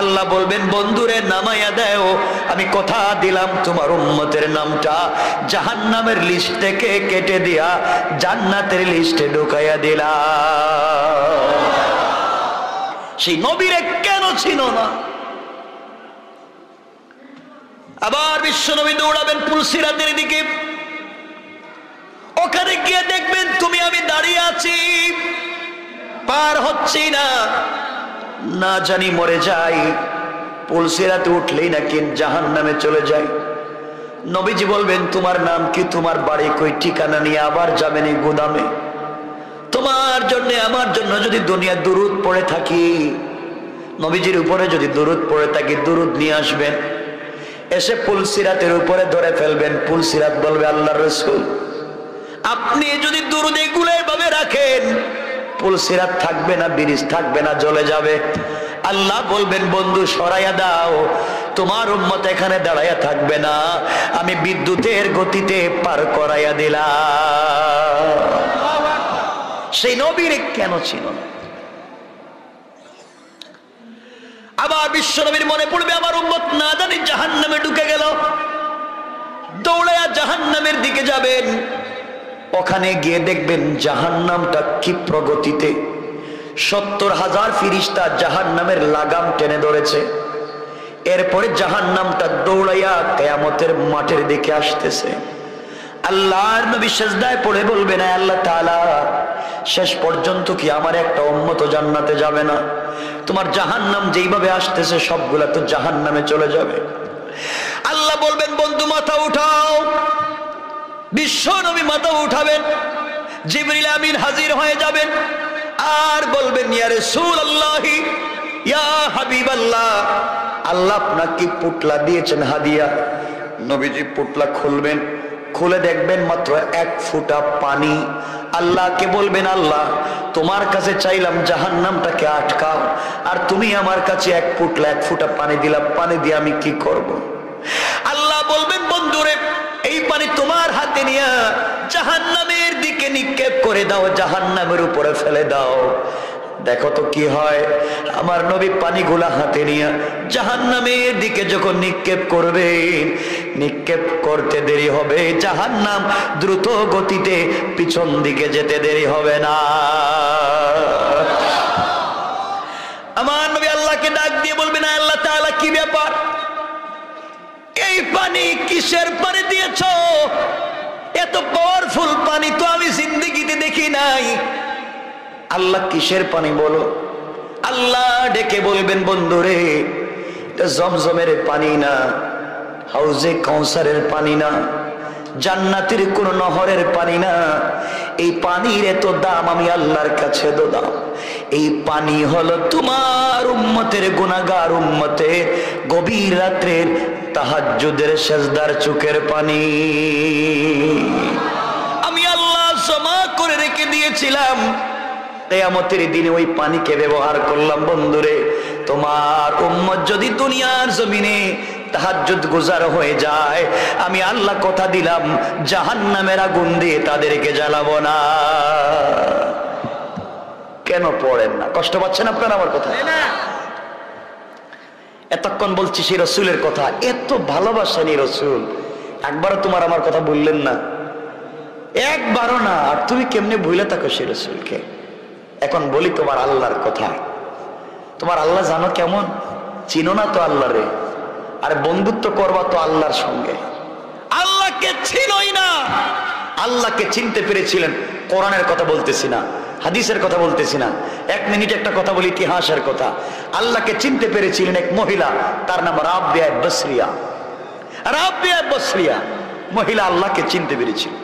আল্লাহ বলবেন বন্ধুরে নামাইয়া দাও, আমি কথা দিলাম তোমার উম্মতের নামটা জাহান্নামের লিস্ট থেকে কেটে দিয়া জান্নাতের লিস্টে ঢুকাইয়া দিলাম। সেই নবীরে কেন ছিল না? আবার বিশ্ব নবী দৌড়াবেন পুলসিরাতের দিকে। ওখানে গিয়ে দেখবেন তুমি আমি দাঁড়িয়ে আছি, পার হচ্ছি না, না জানি মরে যাই, পুলসিরাতে উঠলেই নাকি জাহান্নামে চলে যায়। নবীজি বলবেন তোমার নাম কি, তোমার বাড়ি কই, ঠিকানা নিয়ে আবার যাবেন এই গুদামে। তোমার জন্য আমার জন্য যদি দুনিয়া দুরূদ পড়ে থাকি, নবীজির উপরে যদি দুরূদ পড়ে থাকি, দুরূদ নিয়ে আসবেন, এসে পুলসিরাতের উপরে ধরে ফেলবেন। পুলসিরাত বলবে আল্লাহর রাসূল আপনি যদি দুরূদ এগুলো এভাবে রাখেন, পুলসিরাত থাকবে না, ব্রিজ থাকবে না, জ্বলে যাবে। আল্লাহ বলবেন বন্ধু সরাইয়া দাও, তোমার উম্মত এখানে দাঁড়াইয়া থাকবে না, আমি বিদ্যুতের গতিতে পার করাইয়া দিলাম। সেই নবীর কেন ছিল না? আবার বিশ্ব নবীর মনে পড়বে আমার উম্মত না জানি জাহান্নামে ঢুকে গেল, দৌড়াইয়া জাহান্নামের দিকে যাবেন। ওখানে গিয়ে দেখবেন জাহান্নামটা কি প্রগতিতে, 70,000 ফিরিস্তা জাহান্নামের লাগাম টেনে ধরেছে। এরপরে জাহান্নামটা দৌড়াইয়া কিয়ামতের মাঠের দিকে আসতেছে। আল্লাহর নবী সিজদায় পড়ে বলবেন আল্লাহ তাআলা শেষ পর্যন্ত কি আমার একটা উম্মত জান্নাতে যাবে না? তোমার জাহান্নাম যেইভাবে আসতেছে সবগুলা তো জাহান্নামে চলে যাবে। আল্লাহ বলবেন বন্ধু মাথা উঠাও। বিশ্ব নবী মাথা উঠাবেন, জিবরিল আমিন হাজির হয়ে যাবেন। আর বলবেন ইয়া রাসূলুল্লাহ, ইয়া হাবিবাল্লাহ, আল্লাহ আপনাকে পুটলা দিয়েছেন হাদিয়া। নবীজি পুটলা খুলবেন, খুলে দেখবেন মাত্র 1 ফোঁটা পানি। আল্লাহকে বলবেন, আল্লাহ তোমার কাছে চাইলাম জাহান্নামটাকে আটকাও, আর তুমি আমার কাছে 1 ফোঁটা পানি দিলা, পানি দিয়ে আমি কি করব? আল্লাহ বলবেন, বন্ধুরে এই পানি তোমার হাতে নিয়ে জাহান্নামের দিকে নিক্ষেপ করে দাও, জাহান্নামের উপরে ফেলে দাও, দেখো তো কি হয়। আমার নবী পানিগুলা হাতে নিয়ে জাহান্নামের দিকে যখন নিক্ষেপ করবে, নিক্ষেপ করতে দেরি হবে, জাহান্নাম দ্রুত গতিতে পিছন দিকে যেতে দেরি হবে না। আমার নবী আল্লাহকে ডাক দিয়ে বলবেন, আল্লাহ তাআলা কি ব্যাপার, এই পানি কিসের পানি দিয়েছো? এত পাওয়ারফুল পানি তো আমি জিন্দেগিতে দেখি নাই। আল্লাহ কিসের পানি বলো? আল্লাহ ডেকে বলবেন, বন্ধুরে এটা জমজমের পানি না, হাউজে কাউসারের পানি না, জান্নাতের কোন নহরের পানি না। এই পানির এত দাম আমি আল্লাহর কাছে দাম। এই পানি হলো তোমার উম্মতের গুনাহগার উম্মতের গভীর রাত্রের তাহাজ্জুদের সেজদার চোখের পানি। আমি আল্লাহ জমা করে রেখে দিয়েছিলাম, কিয়ামতের দিনে ওই পানিকে ব্যবহার করলাম। বন্ধুরে তোমার উম্মত যদি দুনিয়ার জমিনে তাহাজ্জুদ গুজার হয়ে যায়, আমি আল্লাহ কথা দিলাম জাহান্নামের আগুন দিয়ে তাদেরকে জ্বালাবো না। কেন পড়েন না? কষ্ট পাচ্ছেন আপনারা আমার কথা? এতক্ষণ বলছি সেই রসুলের কথা, এত ভালোবাসেন এই রসুল, একবারও তোমার আমার কথা বললেন না, একবারও না। আর তুমি কেমনে ভুলে থাকো সেই রসুলকে? এখন বলি তোমার আল্লাহর কথা। তোমার আল্লাহ জানো কেমন? চিনো না তো আল্লাহ রে, আর বন্ধুত্ব করবা তো আল্লাহর সঙ্গে। আল্লাহকে চিনোই না। আল্লাহকে চিনতে পেরেছিলেন, কোরআনের কথা বলতেছি না, হাদিসের কথা বলতেছি না, 1 মিনিট একটা কথা বলি, ইতিহাসের কথা। আল্লাহকে চিনতে পেরেছিলেন এক মহিলা, তার নাম রাবিয়া বসরিয়া। রাবিয়া বসরিয়া মহিলা আল্লাহকে চিনতে পেরেছিল।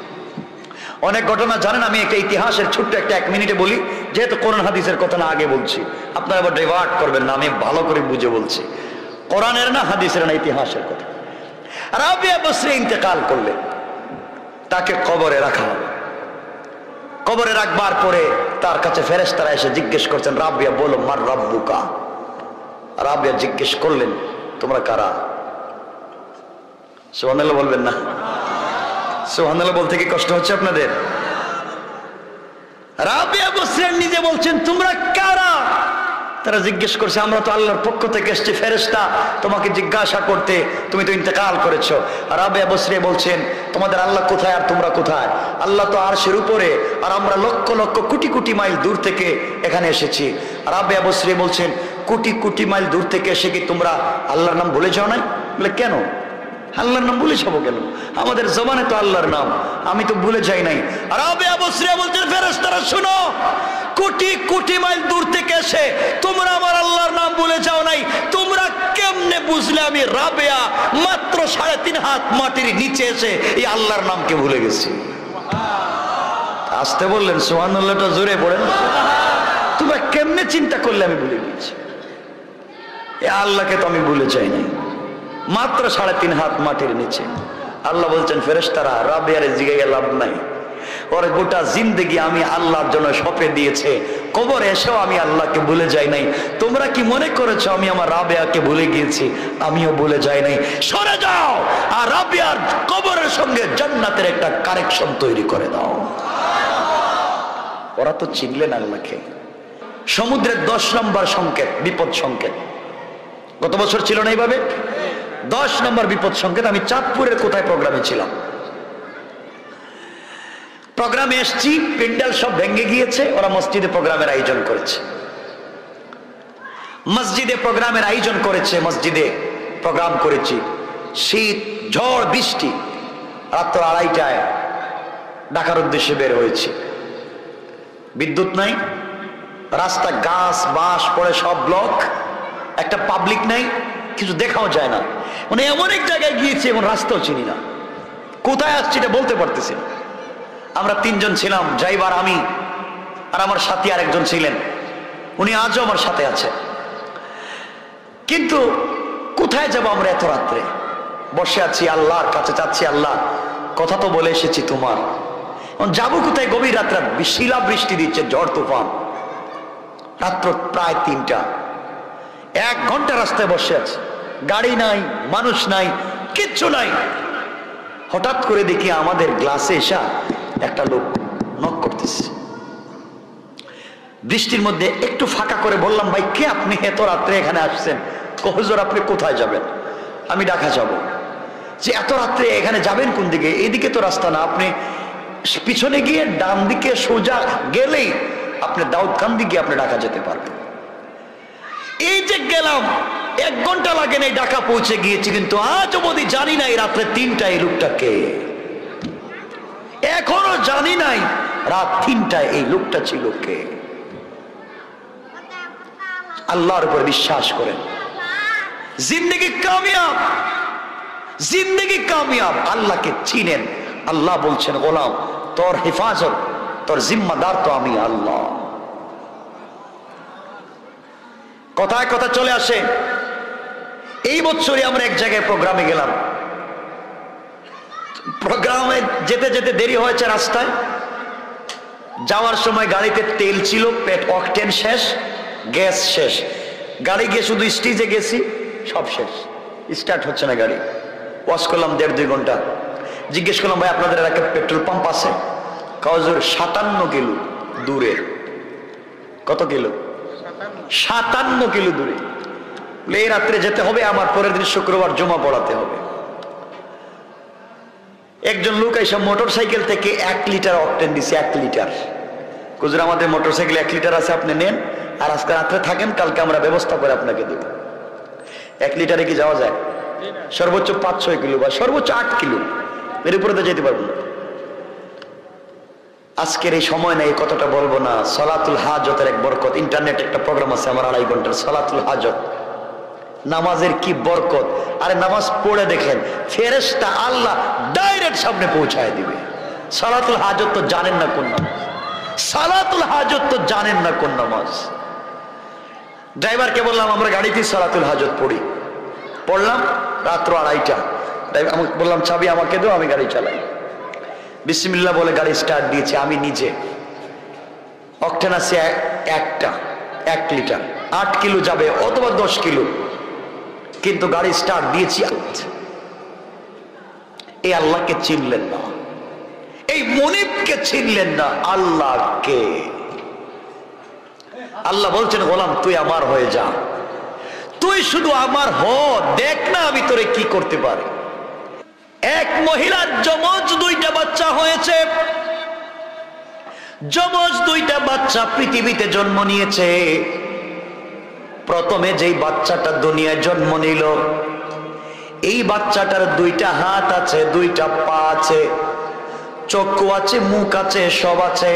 অনেক ঘটনা জানেন, আমি একটা ইতিহাসের ছোট্ট একটা 1 মিনিটে বলি, যেহেতু কোরআন হাদিসের কথা না আগে বলছি, আপনারা আবার ডাইভার্ট করবেন না, আমি ভালো করে বুঝে বলছি, কোরআনের না হাদিসের না ইতিহাসের কথা। রাবিয়া বসরি ইন্তেকাল করলে তাকে কবরে রাখা হলো। কবরে রাখবার পরে তার কাছে ফেরেশতারা এসে জিজ্ঞেস করছেন, রাবিয়া বলো মার রাব্বুকা। রাবিয়া জিজ্ঞেস করলেন, তোমরা কারা? সুবহানাল্লাহ বলবেন না? সুবহানাল্লাহ বলতে কি কষ্ট হচ্ছে আপনাদের? রাবিয়া বসরি নিজে বলছেন, তোমরা কারা? তারা জিজ্ঞেস করছে, আমরা তো আল্লাহর পক্ষ থেকে এসেছি ফেরেশতা তোমাকে জিজ্ঞাসা করতে, তুমি তো ইন্তেকাল করেছো। রাবিয়া বসরি বলছেন, তোমাদের আল্লাহ কোথায় আর তোমরা কোথায়? আল্লাহ তো আরশের উপরে, আর আমরা লক্ষ লক্ষ কোটি কোটি মাইল দূর থেকে এখানে এসেছি। রাবিয়া বসরি বলছেন, কোটি কোটি মাইল দূর থেকে এসে কি তোমরা আল্লাহর নাম ভুলে যাও নাই? বলে কেন? আল্লাহর নাম ভুলে যাবো কেন? আমাদের জবানে তো আল্লাহর নাম, আমি তো ভুলে যাই নাই। রাবিয়া বসরি বলছেন, ফেরেশতারা শুনো, কোটি কোটি মাইল দূর থেকে এসে তোমরা আমার আল্লাহর নাম ভুলে যাও নাই, তোমরা কেমনে বুঝলে আমি রাবিয়া মাত্র 3.5 হাত মাটির নিচে এসে এই আল্লাহর নামকে ভুলে গেছি? আসতে বললেন, সুবহানাল্লাহটা জোরে পড়েন। তোমরা কেমনে চিন্তা করলে আমি ভুলে গেছি? এ আল্লাহকে তো আমি ভুলে যাই নাই, মাত্র 3.5 হাত মাটির নিচে। আল্লাহ বলছেন, ফেরেশতারা রাবিয়ারে জিগাইয়া লাভ নাই, ওর গোটা জিন্দেগি আমি আল্লাহর জন্য সঁপে দিয়েছে, কবরে এসেও আমি আল্লাহকে ভুলে যাই নাই। তোমরা কি মনে করেছো আমি আমার রাবিয়াকে ভুলে গিয়েছি? আমিও ভুলে যাই নাই। সরে যাও, আর রাবিয়ার কবরের সঙ্গে জান্নাতের একটা কানেকশন তৈরি করে দাও। ওরা তো চিনলেন আল্লাহকে। সমুদ্রের 10 নম্বর সংকেত, বিপদ সংকেত। গত বছর ছিল না এইভাবে 10 নম্বর বিপদ সংকেত। আমি চাঁদপুরের কোথায় প্রোগ্রামে ছিলাম, প্রোগ্রামে এসছি, প্যান্ডেল সব ভেঙে গিয়েছে, ওরা মসজিদে প্রোগ্রামের আয়োজন করেছে। মসজিদে প্রোগ্রামের আয়োজন করেছে, মসজিদে প্রোগ্রাম করেছি, শীত, ঝড়, বৃষ্টি। রাত্র 2:30টায় ঢাকার উদ্দেশ্যে বের হয়েছি। বিদ্যুৎ নাই, রাস্তা গাছ বাঁশ পড়ে সব ব্লক, একটা পাবলিক নাই, কিছু দেখাও যায় না। মানে এমন এক জায়গায় গিয়েছি এখন রাস্তাও চিনি না, কোথায় আসছি এটা বলতে পারতেছি না। আমরা 3 জন ছিলাম, ড্রাইভার আমি আর আমার সাথী আরেকজন ছিলেন, উনি আজও আমার সাথে আছে। কিন্তু কোথায় যাব আমরা এত রাত্রে? বসে আছি আল্লাহর কাছে, চাচ্ছি আল্লাহ কথা তো বলে এসেছি তোমার, যাবো কোথায়? গভীর রাত্রে শিলা বৃষ্টি দিচ্ছে, ঝড় তুফান, রাত্র প্রায় 3টা। 1 ঘন্টা রাস্তায় বসে আছে, গাড়ি নাই, মানুষ নাই, কিচ্ছু নাই। হঠাৎ করে দেখি আমাদের গ্লাসে এসা একটা লোক নক করতেছে। বৃষ্টির মধ্যে একটু ফাঁকা করে বললাম, ভাই কে আপনি? এত রাত্রে এখানে আসছেন? হুজুর আপনি কোথায় যাবেন? আমি ঢাকা যাব। যে এত রাত্রে এখানে যাবেন কোন দিকে? এদিকে তো রাস্তা না, আপনি পিছনে গিয়ে ডান দিকে সোজা গেলেই আপনি দাউদকান্দি গিয়ে আপনি ঢাকা যেতে পারবেন। এই যে গেলাম, 1 ঘন্টা লাগে নাই, ঢাকা পৌঁছে গিয়েছি। কিন্তু আজ অবধি জানি না এই রাত্রে 3টায় এই লোকটা কে। এখনো জানি নাই রাত 3টায় এই লোকটা ছিল কে। আল্লাহর উপর বিশ্বাস করেন, জিন্দেগি কামিয়াব, জিন্দেগি কামিয়াব। আল্লাহকে চিনেন। আল্লাহ বলছেন, গোলাম তোর হেফাজত, তোর জিম্মাদার তো আমি আল্লাহ। কথায় কথা চলে আসে। এই বছরই আমরা এক জায়গায় প্রোগ্রামে গেলাম। প্রোগ্রামে যেতে যেতে দেরি হয়েছে রাস্তায়। যাওয়ার সময় গাড়িতে তেল ছিল, অকটেন শেষ, গ্যাস শেষ। গাড়ি গিয়ে শুধু স্টেজে গেছি, সব শেষ, স্টার্ট হচ্ছে না গাড়ি। ওয়াশ করলাম 1.5-2 ঘন্টা। জিজ্ঞেস করলাম, ভাই আপনাদের এলাকায় পেট্রোল পাম্প আছে? কাউজুর 57 কিলো দূরে। কত কিলো? 57 কিলো দূরে। এই রাত্রে যেতে হবে, আমার পরের দিন শুক্রবার জমা পড়াতে হবে। একজন লোক এসে মোটর সাইকেল থেকে 1 লিটার অকটেন দিছে। 1 লিটার। হুজুর আমাদের মোটর সাইকেল 1 লিটার আছে, আপনি নেন, আর আজকে রাত্রে থাকেন, কালকে আমরা ব্যবস্থা করে আপনাকে দেব। 1 লিটারে কি যাওয়া যায়? সর্বোচ্চ 5-6 কিলো বা সর্বোচ্চ 8 কিলো, এর উপরে তো যেতে পারবো না। আজকের এই সময় না এই কথাটা বলবো না। সলাতুল হাজতের এক বরকত। ইন্টারনেটে একটা প্রোগ্রাম আছে আমার 2.5 ঘন্টার, সলাতুল হাজত। নামাজের কি বরকত! আরে নামাজ পড়ে দেখেন, ফেরেশতা আল্লাহ ডাইরেক্ট সামনে পৌঁছায় দিবে। সলাতুল হাজত তো জানেন না কোন নামাজ, সালাতুল হাজত তো জানেন না কোন নামাজ। ড্রাইভারকে বললাম আমরা গাড়িতে সলাতুল হাজত পড়ি। পড়লাম রাত্র 2:30টা। আমাকে বললাম চাবি আমাকে দাও, আমি গাড়ি চালাই। বিসমিল্লাহ বলে গাড়ি স্টার্ট দিয়েছি। আমি নিজে অকটেন আছে 1 লিটার, 8 কিলো যাবে অথবা 10 কিলো, কিন্তু গাড়ি স্টার্ট দিয়েছি। এই আল্লাহকে চিনলেন না, এই মনিবকে চিনলেন না। আল্লাহকে আল্লাহ বলছেন, গোলাম তুই আমার হয়ে যা, তুই শুধু আমার হ, দেখ না আমি তোরে কি করতে পারি। এক মহিলার যমজ 2টা বাচ্চা হয়েছে। যমজ 2টা বাচ্চা পৃথিবীতে জন্ম নিয়েছে। প্রথমে যেই বাচ্চাটা দুনিয়ায় জন্ম নিল, এই বাচ্চাটার 2টা হাত আছে, 2টা পা আছে, চক্ষু আছে, মুখ আছে, সব আছে,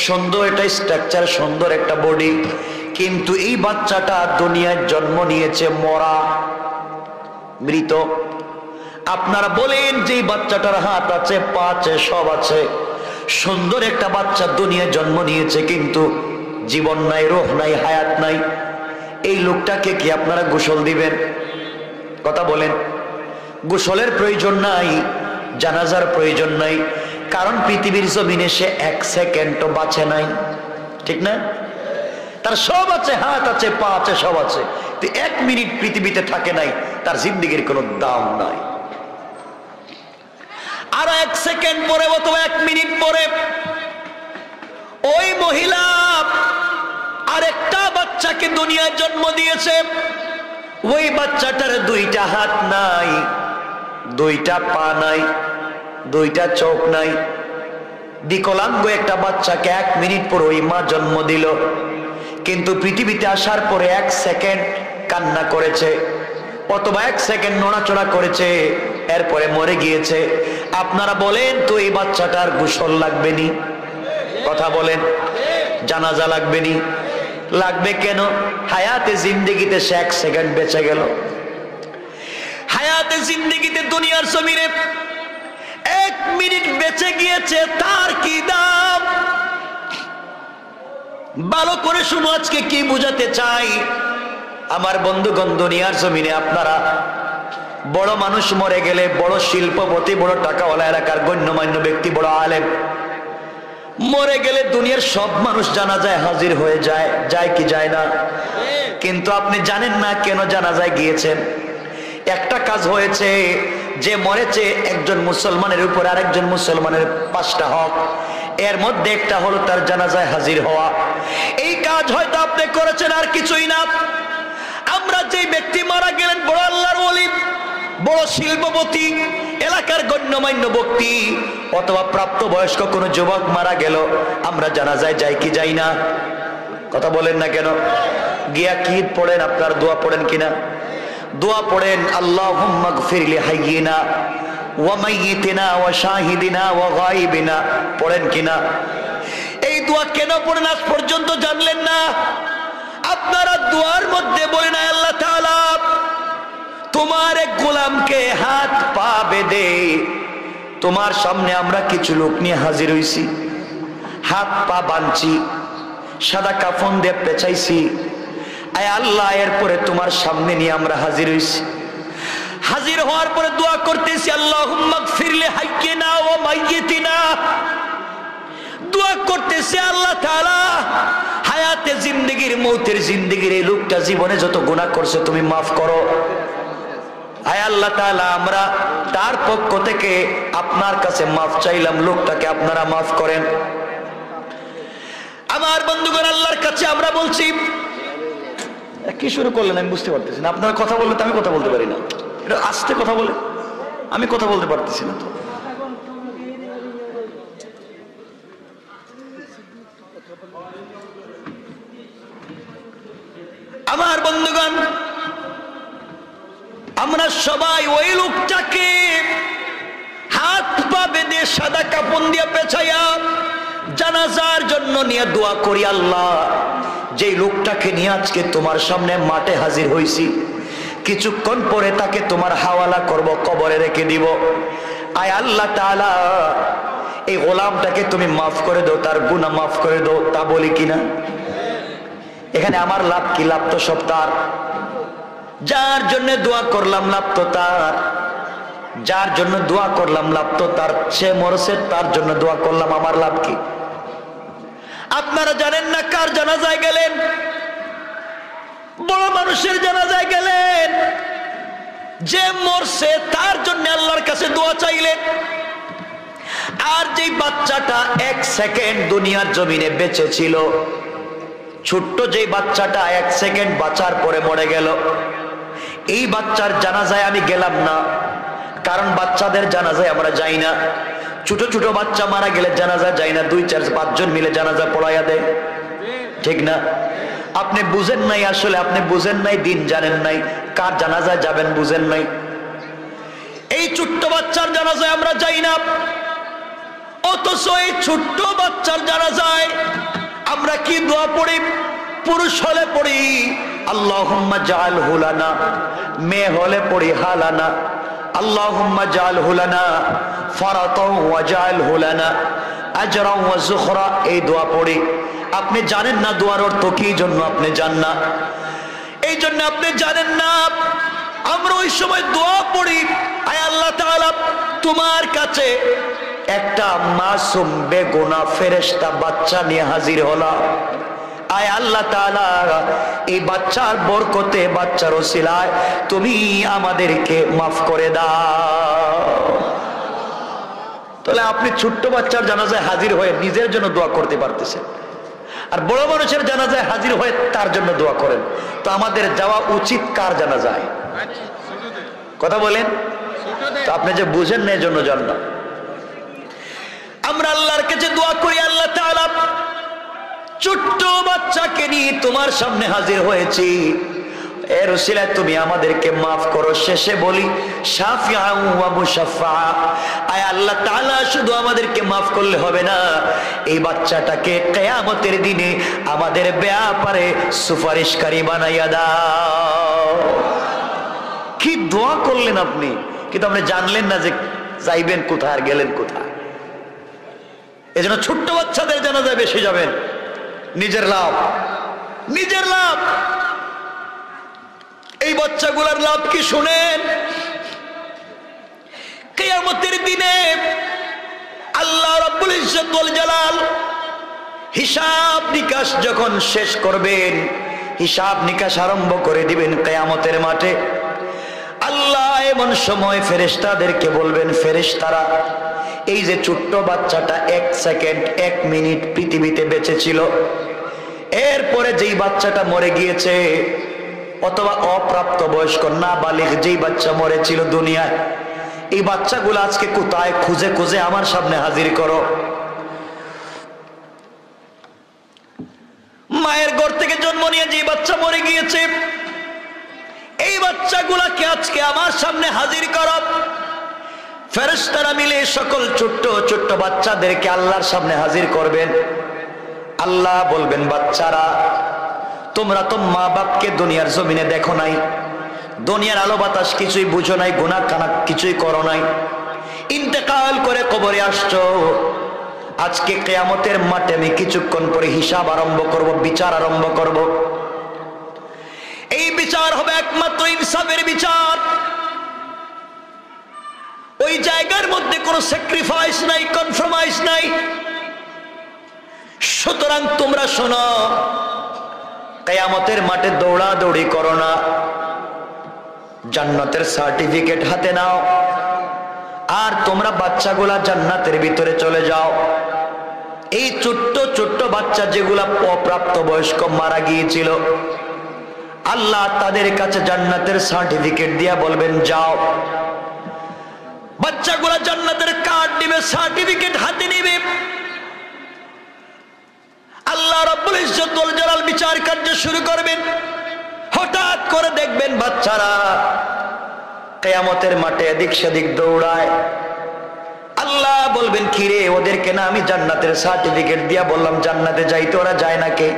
সুন্দর একটা স্ট্রাকচার, সুন্দর একটা বডি। কিন্তু এই বাচ্চাটা দুনিয়ায় জন্ম নিয়েছে মরা, মৃত। আপনারা বলেন যে বাচ্চাটার হাত আছে, পা আছে, সব আছে, সুন্দর একটা বাচ্চা দুনিয়ায় জন্ম নিয়েছে, কিন্তু জীবন নাই, রূহ নাই, হায়াত নাই। এই লোকটাকে কি আপনারা গোসল দিবেন? কথা বলেন। গোসলের প্রয়োজন নাই, জানাজার প্রয়োজন নাই, কারণ পৃথিবীর জমিনে সে 1 সেকেন্ডও বাঁচে নাই, ঠিক না? তার সব আছে, হাত আছে, পা আছে, সব আছে, 1 মিনিট পৃথিবীতে থাকে নাই, তার জিন্দেগির কোনো দাম নাই। আর 1 সেকেন্ড পরে অথবা 1 মিনিট পরে ওই মহিলা আরেকটা বাচ্চাকে দুনিয়ায় জন্ম দিয়েছে। ওই বাচ্চাটার 2টা হাত নাই, 2টা পা নাই, 2টা চোখ নাই, বিকলাঙ্গ একটা বাচ্চাকে 1 মিনিট পর ওই মা জন্ম দিল। কিন্তু পৃথিবীতে আসার পরে 1 সেকেন্ড কান্না করেছে অথবা 1 সেকেন্ড নড়াচড়া করেছে, এরপরে মরে গিয়েছে। আপনারা বলেন তো এই বাচ্চাটার গোসল লাগবে নি? কথা বলেন। জানাজা লাগবে নি? লাগবে কেন? হায়াতে জিন্দেগিতে সে 1 সেকেন্ড বেঁচে গেল। হায়াতে জিন্দেগিতে দুনিয়ার জমিনে 1 মিনিট বেঁচে গিয়েছে, তার কি দাম? ভালো করে শুনো, আজকে কি বুঝাতে চাই। আমার বন্ধুগণ, দুনিয়ার জমিনে আপনারা বড় মানুষ মরে গেলে, বড় শিল্পপতি, বড় টাকাওয়ালা, এলাকার গণ্যমান্য ব্যক্তি, বড় আলেম মরে গেলে দুনিয়ার সব মানুষ জানাজায় হাজির হয়ে যায়, যায় কি যায় না? কিন্তু আপনি জানেন না কেন জানাজায় গিয়েছেন। একটা কাজ হয়েছে, যে মরেছে একজন মুসলমানের উপর আরেকজন মুসলমানের 5টা হক, এর মধ্যে একটা হলো তার জানাজায় হাজির হওয়া। এই কাজ হয়তো আপনি করেছেন, আর কিছুই না। আমরা যে ব্যক্তি মারা গেলেন, বড় আল্লাহর ওলি, বড় শিল্পপতি, এলাকার গণ্যমান্য ব্যক্তি, অথবা প্রাপ্তবয়স্ক কোনো যুবক মারা গেল, আমরা জানাজায় যাই কি যাই না? কথা বলেন না কেন? গিয়া কি পড়েন? আপনার দোয়া পড়েন কিনা? দোয়া পড়েন, আল্লাহুম্মা গফির লি হাইয়িনা ওয়া মাইয়িতিনা ওয়া শাহিদিনা ওয়া গায়িবিনা, পড়েন কিনা? এই দোয়া কেন পড়েন আজ পর্যন্ত জানলেন না? আপনারা দোয়ার মধ্যে বলেন, আল্লাহ তাআলা তোমার এক গোলামকে হাত পা বেঁধে তোমার সামনে আমরা কিছু লোক নিয়ে হাজির হইছি, হাত পা বাঁধছি, সাদা কাফন দিয়ে পেঁচাইছি। আয় আল্লাহ, এরপরে তোমার সামনে নিয়ে আমরা হাজির হইছি। হাজির হওয়ার পরে দোয়া করতেছি, আল্লাহুম্মা গফির লি হাইয়িনা ওয়া মাইয়িতিনা। দোয়া করতেছি, আল্লাহ তাআলা হায়াতে জিন্দেগির, মৌতের জিন্দেগির এই লোকটা জীবনে যত গুনাহ করছে তুমি মাফ করো। আয় আল্লাহ তাআলা, আমরা তার পক্ষ থেকে আপনার কাছে মাফ চাইলাম, লোকটাকে আপনারা মাফ করেন। আমার বন্ধুগণ, আল্লাহর কাছে আমরা বলছি। কি শুরু করলেন আমি বুঝতে পারতেছি না। আপনারা কথা বললে তো আমি কথা বলতে পারি না, এটা আস্তে কথা বলে, আমি কথা বলতে পারতেছি না। তো আমার বন্ধুগণ, আমরা সবাই ওই লোকটাকে হাত পা বেঁধে সাদা কাপড় দিয়ে পেঁচাইয়া জানাজার জন্য নিয়ে দোয়া করি, আল্লাহ যেই লোকটাকে নিয়ে আজকে তোমার সামনে মাঠে হাজির হইছি, কিছুক্ষণ পরে তাকে তোমার হাওয়ালা করব, কবরে রেখে দিব। আয় আল্লাহ তাআলা, এই গোলামটাকে তুমি মাফ করে দাও, তার গুনাহ মাফ করে দাও। তা বলি কিনা? এখানে আমার লাভ কি? লাভ তো সব তার। যার জন্য দোয়া করলাম লাভ তো তার, যার জন্য দোয়া করলাম লাভ তো তার। সে মরছে, তার জন্য দোয়া করলাম, আমার লাভ কি? আপনারা জানেন না কার জানাজায় গেলেন? বড় মানুষের জানাজায় গেলেন, যে মরছে তার জন্য আল্লাহর কাছে দোয়া চাইলেন। আর যেই বাচ্চাটা 1 সেকেন্ড দুনিয়ার জমিনে বেঁচে ছিল, ছোট্ট যেই বাচ্চাটা 1 সেকেন্ড বাঁচার পরে মরে গেল, এই বাচ্চার জানাজায় আমি গেলাম না, কারণ বাচ্চাদের জানাজায় আমরা যাই না। ছোট ছোট বাচ্চা মারা গেলে জানাজা যাই না, 2, 4, 5 জন মিলে জানাজা পড়াইয়া দেয়, ঠিক না? আপনি বুঝেন নাই, আসলে আপনি বুঝেন নাই, দিন জানেন নাই, কার জানাজায় যাবেন বুঝেন নাই। এই ছোট্ট বাচ্চার জানাজায় আমরা যাই না, অথচ এই ছোট্ট বাচ্চার জানাজায় আমরা কি দোয়া পড়ি? পুরুষ হলে পড়ি আল্লাহুম্মা জাআলহু লানা, মেয়ে হলে পড়ি হালানা, আল্লাহুম্মা জাআলহু লানা ফারাতাও ওয়া জাআলহু লানা আজরা ওয়া যুখরা। এই দোয়া পড়ি। আপনি জানেন না দোয়ার অর্থ কি জন্য আপনি জানেন না, এই জন্য আপনি জানেন না। আমরা ওই সময় দোয়া পড়ি, আয় আল্লাহ তাআলা তোমার কাছে একটা মাসুম বেগুনাহ ফেরেশতা বাচ্চা নিয়ে হাজির হলাম। আয় আল্লাহ তাআলা, এই বাচ্চার বরকতে, বাচ্চার ওসিলায় তুমি আমাদেরকে মাফ করে দাও। তাহলে আপনি ছোট্ট বাচ্চার জানাজায় হাজির হয়ে নিজের জন্য দোয়া করতে পারতেছেন, আর বড় মানুষের জানাজায় হাজির হয়ে তার জন্য দোয়া করেন। তো আমাদের যাওয়া উচিত কার জানাজায়? কথা বলেন তো, আপনি যে বুঝেন না এজন্য যান না। আমরা আল্লাহর কাছে দোয়া করি, আল্লাহ তাআলা ছোট্ট বাচ্চাকে নিয়ে তোমার সামনে হাজির হয়েছি, এর উসিলায় তুমি আমাদেরকে মাফ করো। শেষে বলি শাফিআ ওয়া মুশাফফা। আয় আল্লাহ তাআলা, শুধু আমাদেরকে মাফ করলে হবে না, এই বাচ্চাটাকে কিয়ামতের দিনে আমাদের ব্যাপারে সুপারিশকারী বানাইয়া দাও। কি দোয়া করলেন আপনি, কিন্তু আপনি জানলেন না যে যাইবেন কোথায় আর গেলেন কোথায়। এজন্য ছোট্ট বাচ্চাদের জানাজায় বেশি যাবেন, নিজের লাভ, নিজের লাভ। এই বাচ্চাগুলোর লাভ কি শুনেন? কিয়ামতের দিনে আল্লাহ রাব্বুল ইজ্জত ওয়াল জালাল হিসাব নিকাশ যখন শেষ করবেন, হিসাব নিকাশ আরম্ভ করে দিবেন কিয়ামতের মাঠে, আল্লাহ এমন সময় ফেরেশতাদেরকে বলবেন, ফেরেশতারা এই যে ছোট্ট বাচ্চাটা 1 সেকেন্ড 1 মিনিট পৃথিবীতে বেঁচে ছিল, এরপরে যেই বাচ্চাটা মরে গিয়েছে, অথবা অপ্রাপ্ত বয়স্ক নাবালিগ যেই বাচ্চা মরেছিল দুনিয়ায়, এই বাচ্চাগুলো আজকে কোথায় খুঁজে খুঁজে আমার সামনে হাজির করো। মায়ের ঘর থেকে জন্ম নিয়ে যে বাচ্চা মরে গিয়েছে, এই বাচ্চাগুলাকে আজকে আমার সামনে হাজির করো। ফেরেশতারা মিলে সকল ছোট্ট ছোট্ট বাচ্চাদেরকে আল্লাহর সামনে হাজির করবেন। আল্লাহ বলবেন, বাচ্চারা তোমরা তো মা বাপকে দুনিয়ার জমিনে দেখো নাই, দুনিয়ার আলো বাতাস কিছুই বুঝো নাই, গুনাহ কানা কিছুই করো নাই, ইন্তেকাল করে কবরে আসছো। আজকে কিয়ামতের মাঠে আমি কিছুক্ষণ পরে হিসাব আরম্ভ করব, বিচার আরম্ভ করব। এই বিচার হবে একমাত্র ইনসাফের বিচার। ওই জায়গার মধ্যে কোনো স্যাক্রিফাইস নাই, কম্প্রোমাইজ নাই। সুতরাং তোমরা শোনো, কিয়ামতের মাঠে দৌড়াদৌড়ি করো না, জান্নাতের সার্টিফিকেট হাতে নাও, আর তোমরা বাচ্চাগুলা জান্নাতের ভিতরে চলে যাও। এই ছোট্ট ছোট্ট বাচ্চা যেগুলা অপ্রাপ্ত বয়স্ক মারা গিয়েছিল, আল্লাহ তাদের কাছে জান্নাতের সার্টিফিকেট দিয়া বলবেন, যাও। বাচ্চাগুলা জান্নাতের কার্ড দিবে, সার্টিফিকেট হাতে নিবে। আল্লাহ রাব্বুল ইজ্জত ওয়াল জালাল বিচার কার্য শুরু করবেন। হঠাৎ করে দেখবেন বাচ্চারা কিয়ামতের মাঠে এদিক সেদিক দৌড়ায়। আল্লাহ বলবেন, কিরে ওদেরকে না আমি জান্নাতের সার্টিফিকেট দিয়া বললাম জান্নাতে যাইতে, ওরা যায় না কে?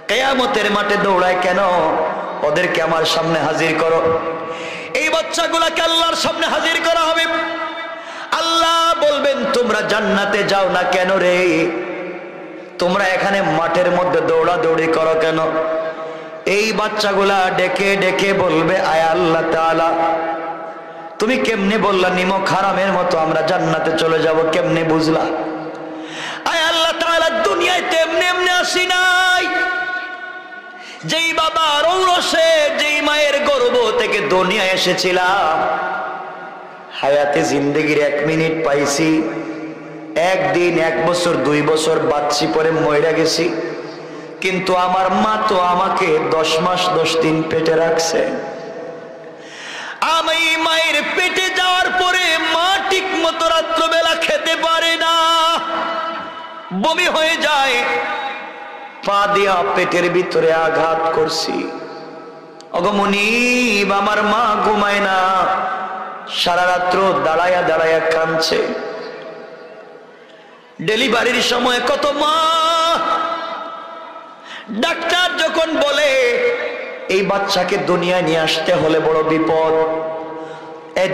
কিয়ামতের মাঠে দৌড়ায় কেন? ওদেরকে আমার সামনে হাজির করো। এই বাচ্চাগুলাকে আল্লাহর সামনে হাজির করা হবে। আল্লাহ বলবেন, তোমরা জান্নাতে যাও না কেন রে? তোমরা এখানে মাঠের মধ্যে দৌড়াদৌড়ি করো কেন? এই বাচ্চাগুলা ডেকে ডেকে বলবে, আয় আল্লাহ তাআলা, তুমি কেমনে বললা নিমক হারামের মতো আমরা জান্নাতে চলে যাব, কেমনে বুঝলা? আয় আল্লাহ তাআলা, দুনিয়ায় তেমনি এমনি আসি নাই। যেই বাবার ঔরসে, যেই মায়ের গর্ভ থেকে দুনিয়ায় এসেছিলাম, হায়াতে জিন্দেগির 1 মিনিট পাইছি, 1 দিন 1 বছর 2 বছর বাঁচছি, পরে মইরা গেছি। কিন্তু আমার মা তো আমাকে 10 মাস 10 দিন পেটে রাখছে। আমি মায়ের পেটে যাওয়ার পরে মা ঠিক মতো রাত্রবেলা খেতে পারে না, বমি হয়ে যায়। পা দিয়া পেটের ভিতরে আঘাত করছি। ওগো মুনিব, আমার মা ঘুমায় না, সারা রাত্র দাঁড়ায়া দাঁড়ায়া কাঁদছে। ডেলিভারির সময় কত মা, ডাক্তার যখন বলে এই বাচ্চাকে দুনিয়ায় নিয়ে আসতে হলে বড় বিপদ,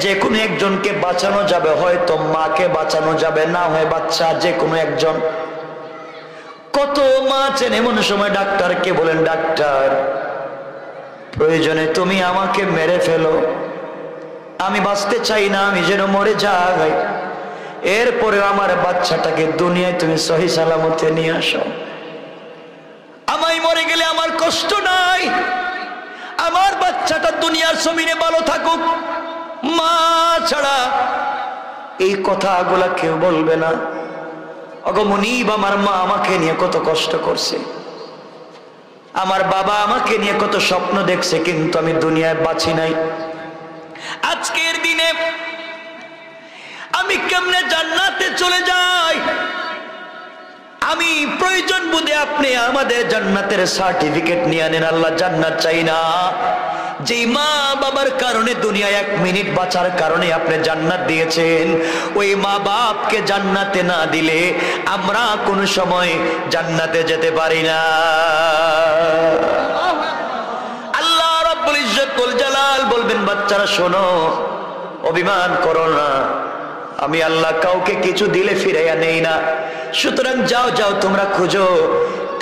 যে কোনো একজনকে বাঁচানো যাবে, হয়তো মাকে বাঁচানো যাবে, না হয় বাচ্চা, যে কোনো একজন। কত মা আছেন এমন সময় ডাক্তারকে বলেন, ডাক্তার প্রয়োজনে তুমি আমাকে মেরে ফেলো, আমি বাঁচতে চাই না, আমি যেন মরে যাই, এরপরে আমার বাচ্চাটাকে দুনিয়ায় তুমি সহি সালামতে নিয়ে আসো। আমি মরে গেলে আমার কষ্ট নাই, আমার বাচ্চাটা দুনিয়ার জমিনে ভালো থাকুক। মা ছাড়া এই কথাগুলা কেউ বলবে না। ওগো মুনিব, আমার মা আমাকে নিয়ে কত কষ্ট করছে, আমার বাবা আমাকে নিয়ে কত স্বপ্ন দেখছে, কিন্তু আমি দুনিয়ায় বাঁচি নাই। আজকের দিনে আমি কেমনে জান্নাতে চলে যাই? আমি প্রয়োজন বুঝে আপনি আমাদের জান্নাতের সার্টিফিকেট নিয়ে আনেন। আল্লাহ জান্নাত চাই না, যে মা বাবার কারণে দুনিয়ায় 1 মিনিট বাঁচার কারণে আপনি জান্নাত দিয়েছেন, ওই মা বাপকে জান্নাতে না দিলে আমরা কোন সময় জান্নাতে যেতে পারি না। আল্লাহ রাব্বুল ইজ্জত ওয়াল জালাল বলবেন, বাচ্চারা শোনো, অভিমান করো না, আমি আল্লাহ কাউকে কিছু দিলে ফিরাইয়া নেই না। সুতরাং যাও যাও, তোমরা খুঁজো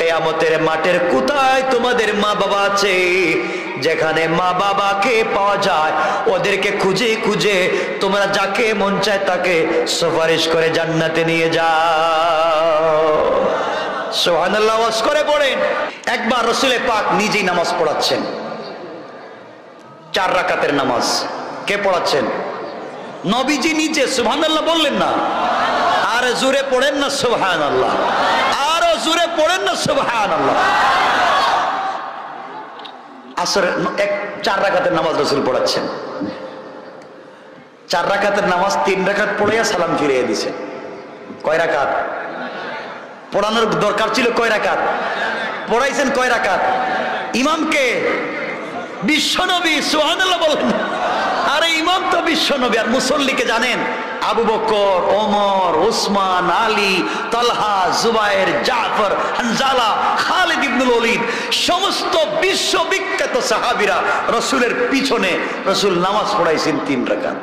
কিয়ামতের মাঠের কোথায় তোমাদের মা বাবা আছে? যেখানে মা বাবাকে পাওয়া যায় ওদেরকে খুঁজে খুঁজে তোমরা যাকে মন চায় তাকে সুপারিশ করে জান্নাতে নিয়ে যাও। সুবহানাল্লাহ ওয়াজ করে পড়েন। একবার রাসূল পাক নিজেই নামাজ পড়াচ্ছেন, 4 রাকাতের নামাজ। কে পড়াচ্ছেন? নবীজি নিজে। সুবহানাল্লাহ বললেন না? আর জোরে পড়েন না সুবহানাল্লাহ, আরো জোরে পড়েন না সুবহানাল্লাহ। আসরের 4 রাকাতের নামাজ রাসূল পড়াচ্ছেন। 4 রাকাতের নামাজ 3 রাকাত পড়াইয়া সালাম ফিরিয়ে দিছে। কয় রাকাত পড়ানোর দরকার ছিল? কয় রাকাত পড়াইছেন? কয় রাকাত? ইমামকে বিশ্বনবী। সুবহানাল্লাহ বলেন। আরে ইমাম তো বিশ্বনবী, আর মুসল্লিকে জানেন আবু বকর, ওমর, উসমান, আলী, তালহা, জুবায়ের, জাফর, হানজালা, খালিদ ইবনুল ওয়ালিদ, সমস্ত বিশ্ববিখ্যাত সাহাবীরা রাসূলের পিছনে রাসূল নামাজ পড়াইছেন 3 রাকাত।